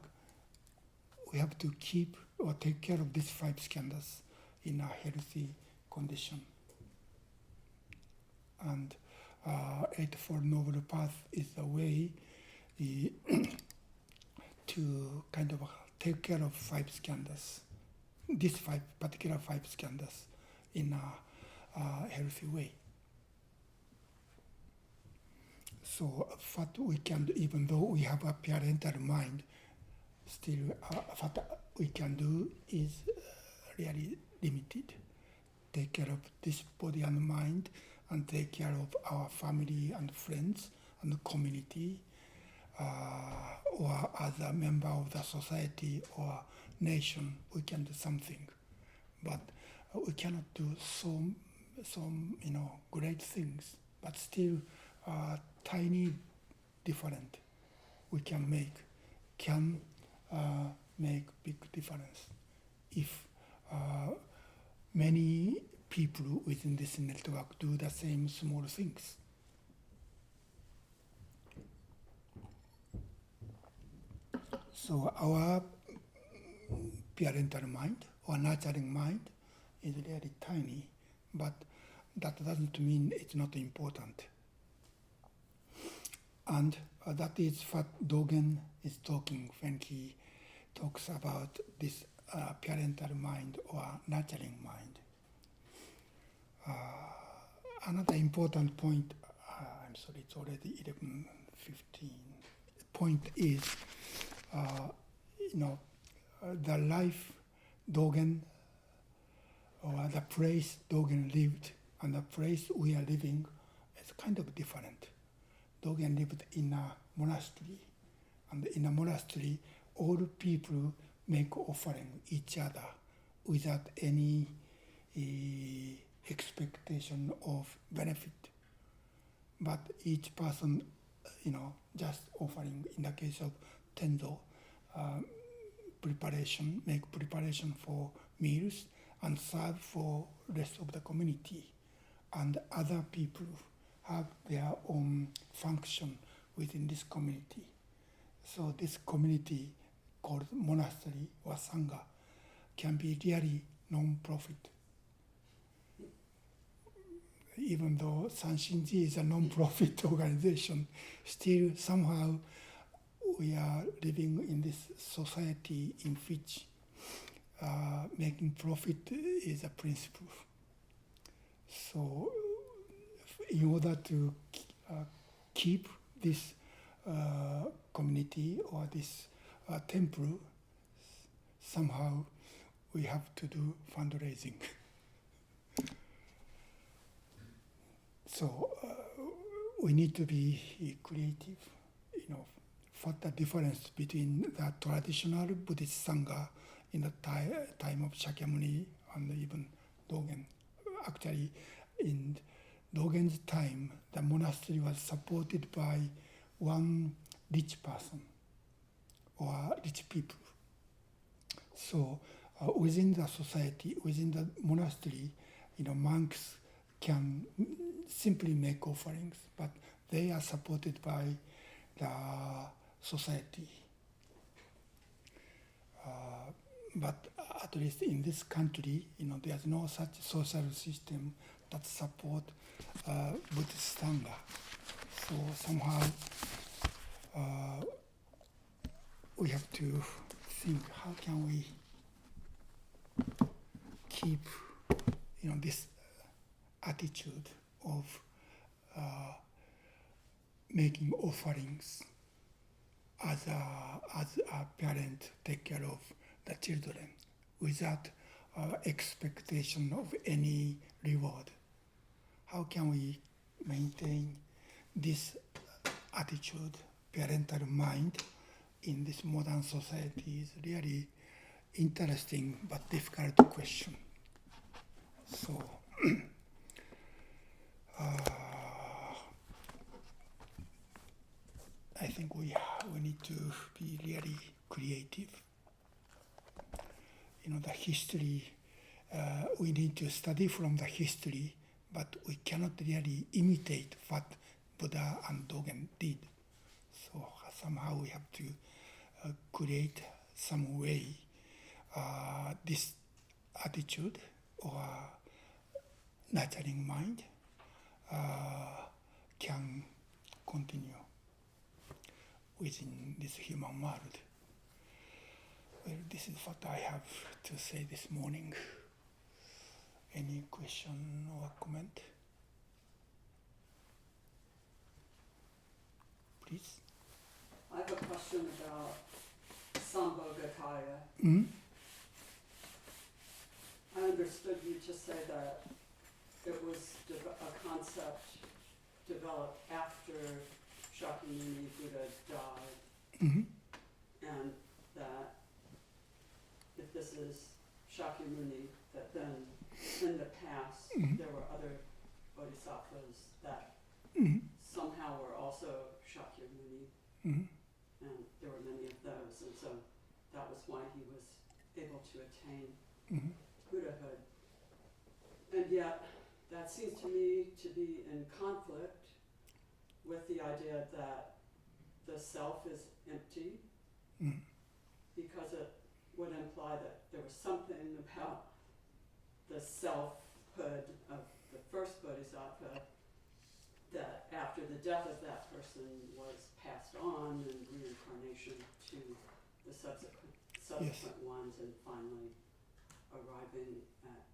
we have to keep or take care of these 5 skandhas in a healthy condition. And Eightfold Noble Path is the way to kind of take care of 5 skandhas, these 5 particular 5 skandhas in a healthy way. So what we can do, even though we have a parental mind, still what we can do is really limited. Take care of this body and mind, and take care of our family and friends and community, or as a member of the society or nation, we can do something. But we cannot do some great things, but still tiny difference we can make big difference if many people within this network do the same small things. So our parental mind or nurturing mind is really tiny, but that doesn't mean it's not important. And that is what Dōgen is talking when he talks about this parental mind or nurturing mind. Another important point, I'm sorry, it's already 11:15. Point is, the life Dōgen, or the place Dōgen lived and the place we are living is kind of different. Dōgen lived in a monastery, and in a monastery, all people make offering each other without any expectation of benefit. But each person, just offering, in the case of Tenzo, make preparation for meals and serve for rest of the community. And other people have their own function within this community. So this community called monastery or sangha can be really non-profit. Even though Sanshinji is a non-profit organization, still somehow we are living in this society in which making profit is a principle. So in order to keep this community or this temple, somehow we have to do fundraising. So we need to be creative, what the difference between the traditional Buddhist Sangha in the time of Shakyamuni and even Dōgen. Actually, in Dōgen's time, the monastery was supported by one rich person or rich people. So within the society, within the monastery, monks can simply make offerings, but they are supported by the society. But at least in this country, there's no such social system that support Buddhist Sangha. So somehow we have to think, how can we keep, this attitude of making offerings as a parent take care of the children without expectation of any reward. How can we maintain this attitude, parental mind, in this modern society is really interesting but difficult question. So I think we need to be really creative. The history, we need to study from the history, but we cannot really imitate what Buddha and Dōgen did. So somehow we have to create some way this attitude or nurturing mind can continue within this human world. Well, this is what I have to say this morning. Any question or comment? Please. I have a question about Sambhogakaya. Mm? I understood you to say that it was a concept developed after Shakyamuni Buddha died, Mm-hmm. and that if this is Shakyamuni, that then in the past there were other bodhisattvas that somehow were also Shakyamuni, and there were many of those, and so that was why he was able to attain Buddhahood. And yet, that seems to me to be in conflict with the idea that the self is empty, because it would imply that there was something about the selfhood of the first bodhisattva that after the death of that person was passed on in reincarnation to the subsequent ones, and finally arriving at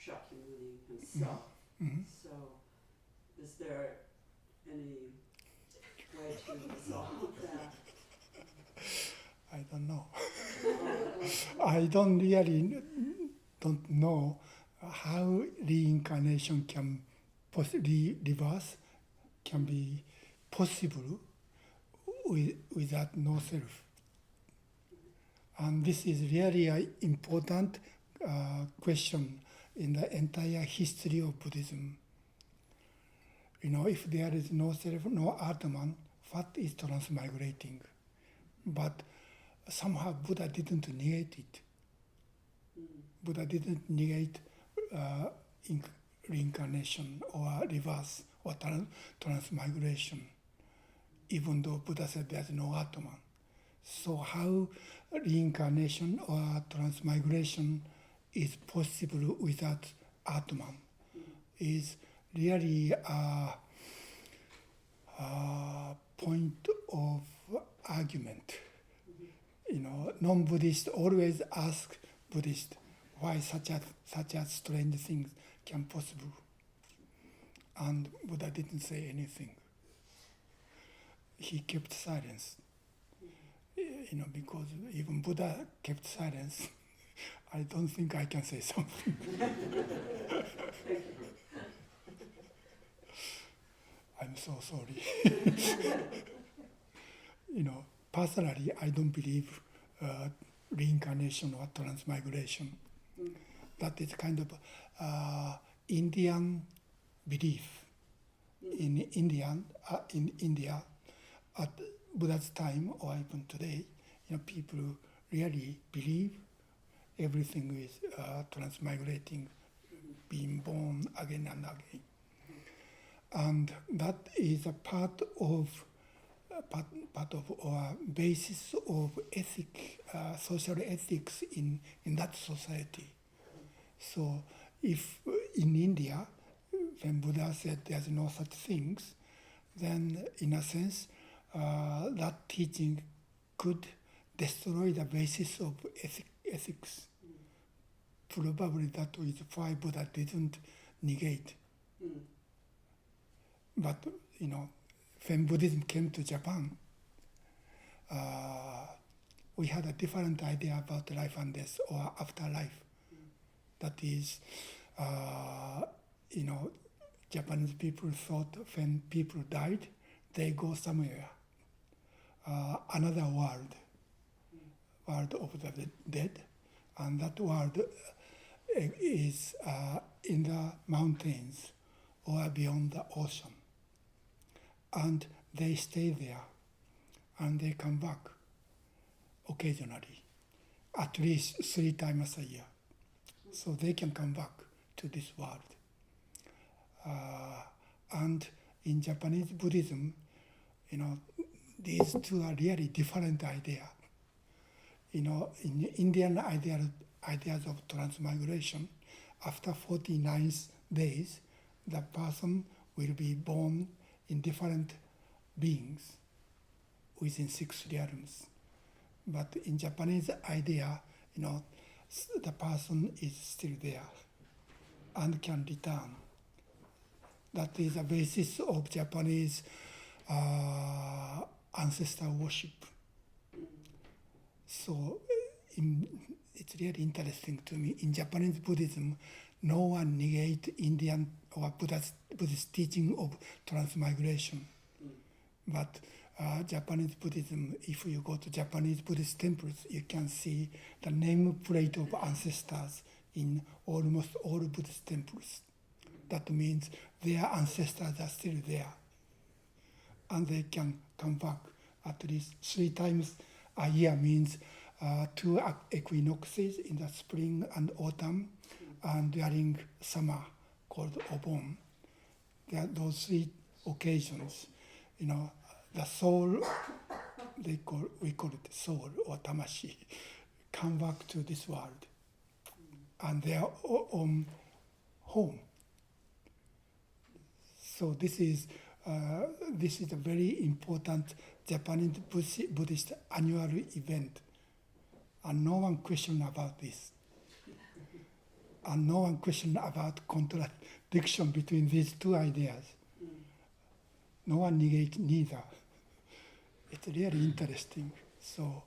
Shakyamuni himself. So is there any way to resolve that? I don't know. I don't know how reincarnation can reverse can be possible without no self. And this is really an important question in the entire history of Buddhism. If there is no self, no Atman, what is transmigrating? But somehow Buddha didn't negate it. Buddha didn't negate reincarnation or reverse or transmigration, even though Buddha said there's no Atman. So how reincarnation or transmigration is possible without Atman is really a point of argument. Non-Buddhists always ask Buddhists why such a strange thing can possible. And Buddha didn't say anything. He kept silence. Because even Buddha kept silence, I don't think I can say something. I'm so sorry. Personally, I don't believe reincarnation or transmigration. That is kind of Indian belief. In India, at Buddha's time or even today, people really believe everything is transmigrating, being born again and again. And that is a part of our basis of social ethics in that society. So if in India, when Buddha said there's no such things, then in a sense, that teaching could destroy the basis of ethics. Probably that is why Buddha didn't negate. But, when Buddhism came to Japan, we had a different idea about life and death or afterlife. That is, Japanese people thought when people died, they go somewhere, another world of the dead, and that world is in the mountains or beyond the ocean. and they stay there, and they come back occasionally, at least 3 times a year. So they can come back to this world. And in Japanese Buddhism, these two are really different ideas. In Indian ideas of transmigration, after 49 days, the person will be born in different beings within 6 realms. But in Japanese idea, the person is still there and can return. That is the basis of Japanese ancestor worship. So it's really interesting to me. In Japanese Buddhism, no one negates Indian or Buddhist teaching of transmigration. But Japanese Buddhism, if you go to Japanese Buddhist temples, you can see the name plate of ancestors in almost all Buddhist temples. That means their ancestors are still there. And they can come back at least 3 times a year, means 2 equinoxes in the spring and autumn, and during summer called Obon. There are those 3 occasions. The soul, we call it soul or tamashi, come back to this world and their own home. So this is a very important Japanese Buddhist annual event, and no one question about this, and no one question about contradiction between these 2 ideas. No one negates neither. It's really interesting. So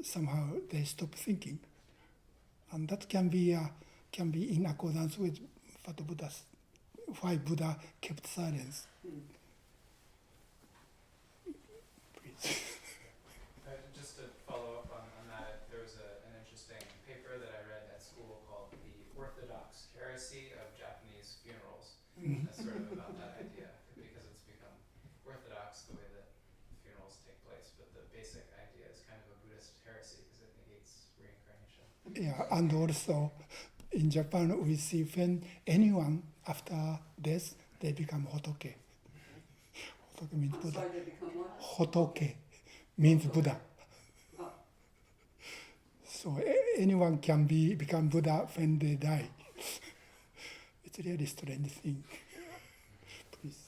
somehow they stop thinking, and that can be in accordance with why Buddha kept silence. Please. Just to follow up on that, there was an interesting paper that I read at school called The Orthodox Heresy of Japanese Funerals. That's sort of about that idea, because it's become orthodox the way that funerals take place, but the basic idea is kind of a Buddhist heresy because it negates reincarnation. Yeah, and also in Japan we see when anyone after death they become Hotoke. Hotoke means Buddha. Sorry, they become what? Hotoke means Buddha. Oh. So anyone can become Buddha when they die. It's a really strange thing. Please.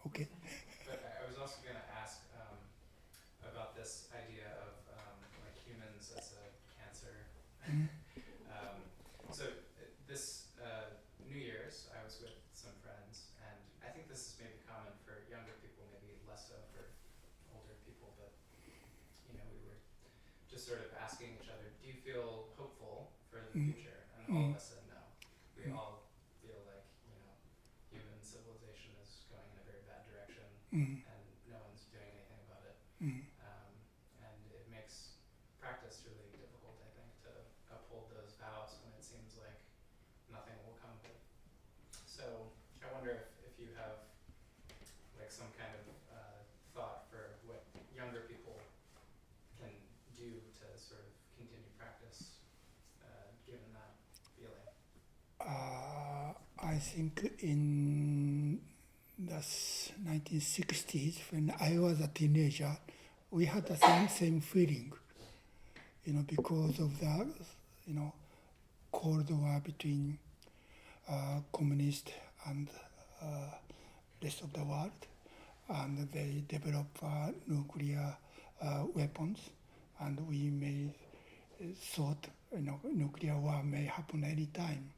Okay. But I was also going to ask about this idea of like humans as a cancer. So this New Year's, I was with some friends, and I think this is maybe common for younger people, maybe less so for older people, but we were just sort of asking each other, do you feel hopeful for the future? And all of us said no. We all feel like, human civilization is going in a very bad direction, and no one's doing anything about it. And it makes practice really difficult, I think, to uphold those vows when it seems like nothing will come of it. So I wonder if you have like some kind of thought for what younger people can do to sort of continue practice, given that feeling. I think in the 1960s, when I was a teenager, we had the same feeling, because of the, Cold War between communist and rest of the world, and they developed nuclear weapons, and we may thought nuclear war may happen any time.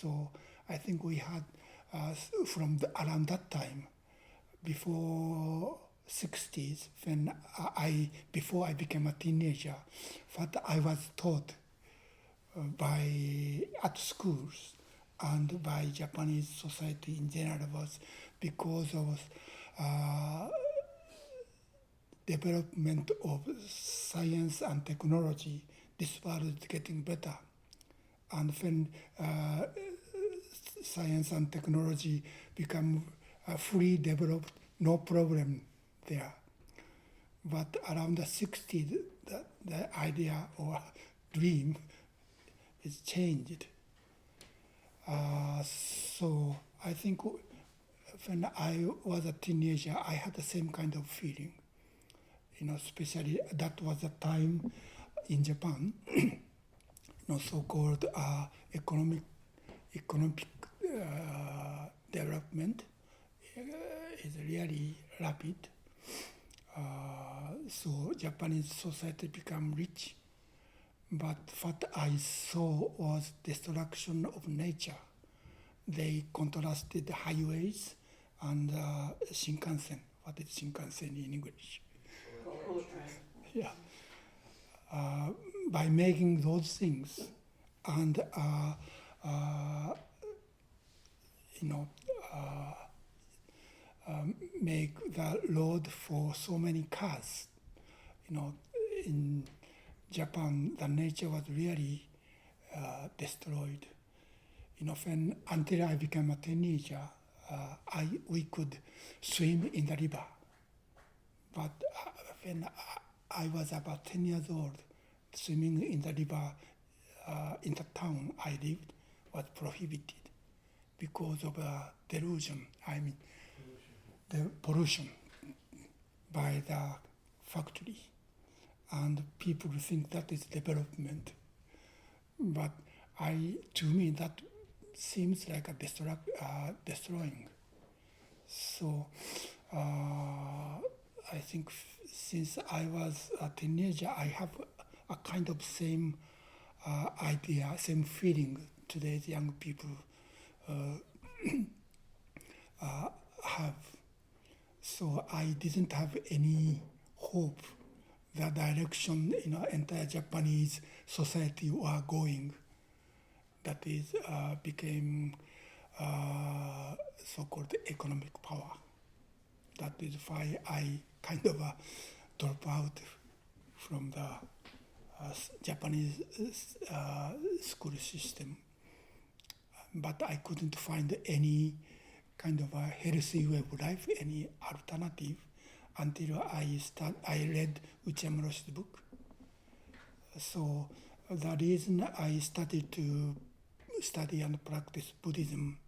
So I think we had around that time, before 60s, before I became a teenager, what I was taught at schools and by Japanese society in general was because of development of science and technology, this world is getting better. And when science and technology become fully developed, no problem there. But around the 60s, the idea or dream is changed. So I think when I was a teenager, I had the same kind of feeling. Especially that was the time in Japan, so-called economic development is really rapid. So Japanese society become rich, but what I saw was destruction of nature. They contrasted highways and Shinkansen. What is Shinkansen in English? Bullet train. Yeah. By making those things and make the road for so many cars. In Japan, the nature was really destroyed. Until I became a teenager, we could swim in the river. But when I was about 10 years old, swimming in the river in the town I lived was prohibited because of delusion. The pollution by the factory. And people think that is development. But to me, that seems like a destroying. So I think since I was a teenager, I have a kind of same idea, same feeling today's young people have. So I didn't have any hope the direction entire Japanese society were going. That is became so-called economic power. That is why I kind of drop out from the Japanese school system. But I couldn't find any kind of a healthy way of life, any alternative, until I read Uchiyama Rōshi's book. So the reason I started to study and practice Buddhism,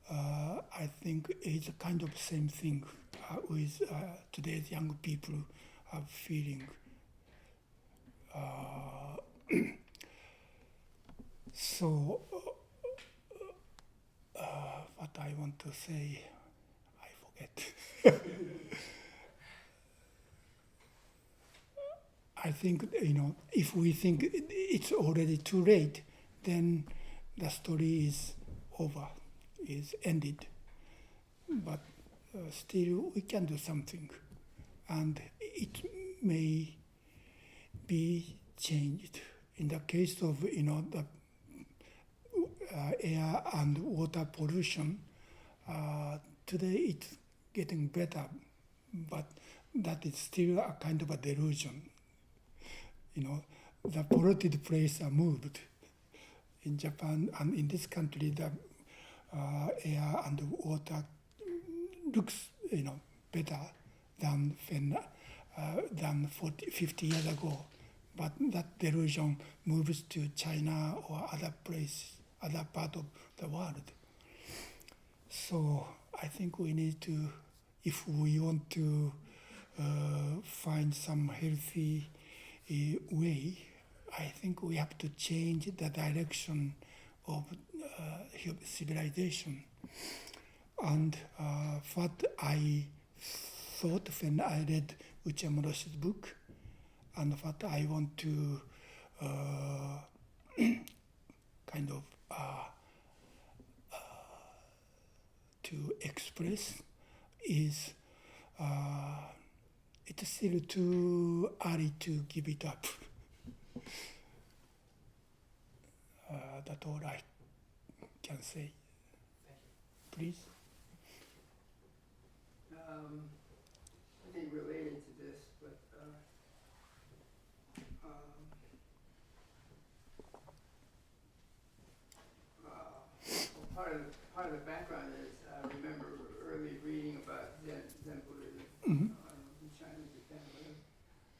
I think is a kind of same thing with today's young people are feeling. So what I want to say, I forget. I think, if we think it's already too late, then the story is over, is ended. But still we can do something. And it may be changed. In the case of, the air and water pollution, today it's getting better, but that is still a kind of a delusion. The polluted place are moved. In Japan and in this country, the air and water looks, better than 50 years ago. But that delusion moves to China or other places, other part of the world. So I think we need to, if we want to find some healthy way, I think we have to change the direction of civilization. And what I thought when I read Uchiyama Rōshi's book, and what I want to kind of to express is it's still too early to give it up. That's all I can say. Please. I think related to this, but part of background is I remember early reading about Zen Buddhism in China, Japan, whatever.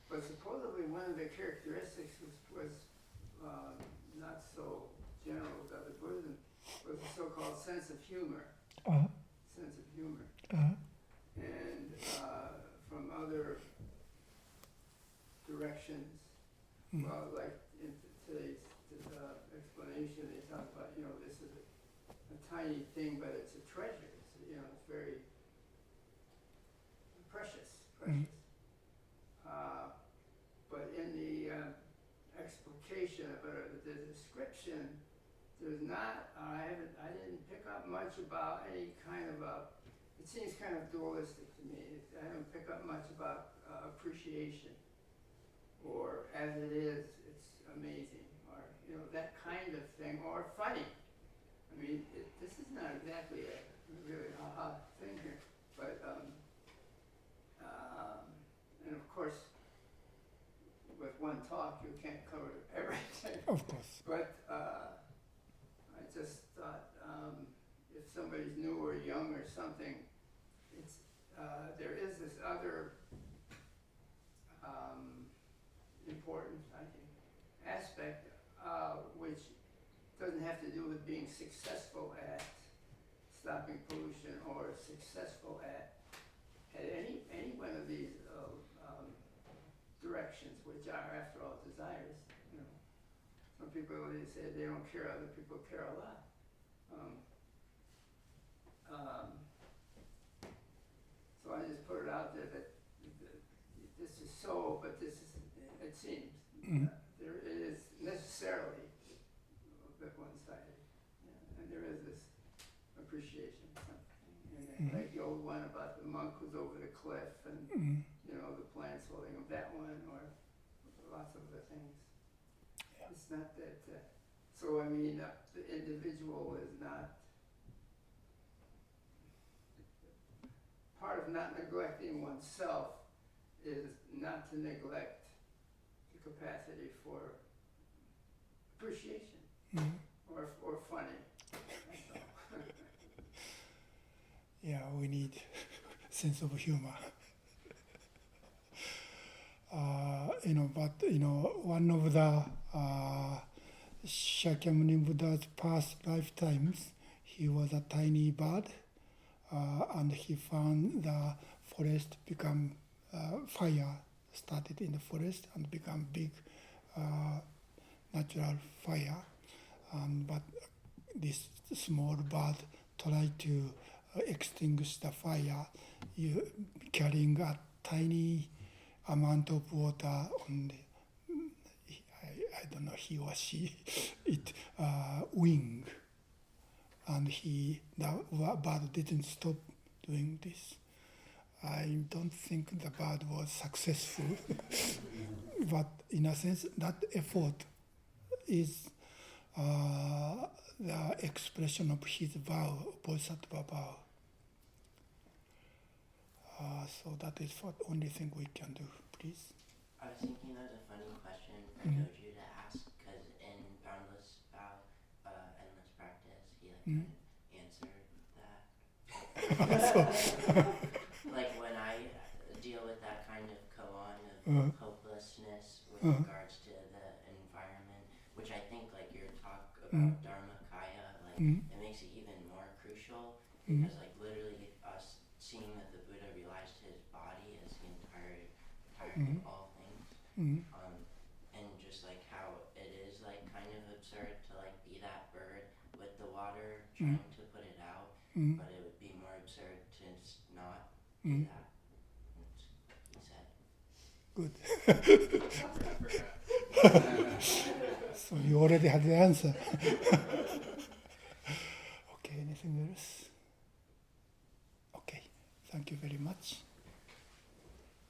But supposedly one of the characteristics was not so general with other Buddhism, was the so-called sense of humor. Sense of humor. And from other directions, well, like in today's explanation, they talk about, this is a tiny thing, but it's a treasure. It's, it's very precious. But in the explication of the description, there's not. I didn't pick up much about any kind of it seems kind of dualistic to me. I don't pick up much about appreciation, or as it is, it's amazing, or that kind of thing, or funny. I mean, this is not exactly a really ha-ha thing here, but and of course, with one talk, you can't cover everything. Of course. But I just thought if somebody's new or young or something, it's there is this other important, I think, aspect which doesn't have to do with being successful at stopping pollution or successful at any one of these directions, which are, after all, desires. Some people, they say they don't care, other people care a lot. So I just put it out there that this is so, but this is, it seems, there it is necessarily a bit one-sided. Yeah. And there is this appreciation. And like the old one about the monk who's over the cliff and the plants holding him, that one, or lots of other things. Yeah. It's not that, so I mean, the individual is not, part of not neglecting oneself is not to neglect the capacity for appreciation or funny. That's all. Yeah, we need sense of humor. But one of the Shakyamuni Buddha's past lifetimes, he was a tiny bird, and he found the forest become fire started in the forest and become big natural fire. But this small bird tried to extinguish the fire, carrying a tiny amount of water on the, I don't know, he or she, wing. And the bird didn't stop doing this. I don't think the bird was successful, but in a sense, that effort is the expression of his vow, Bodhisattva vow. So that is the only thing we can do, please. I was thinking that was a funny question for Kyōju to ask, because in Boundless Vow, Endless Practice, he kind of answered that. Like when I deal with that kind of koan of hopelessness with regards to the environment, which I think like your talk about Dharmakaya, like it makes it even more crucial, because like literally us seeing that the Buddha realized his body as the entirety of all things, and just like how it is like kind of absurd to like be that bird with the water trying to put it out, but it would be more absurd to not do that. He said. Good. So you already had the answer. Okay, anything else? Okay, thank you very much.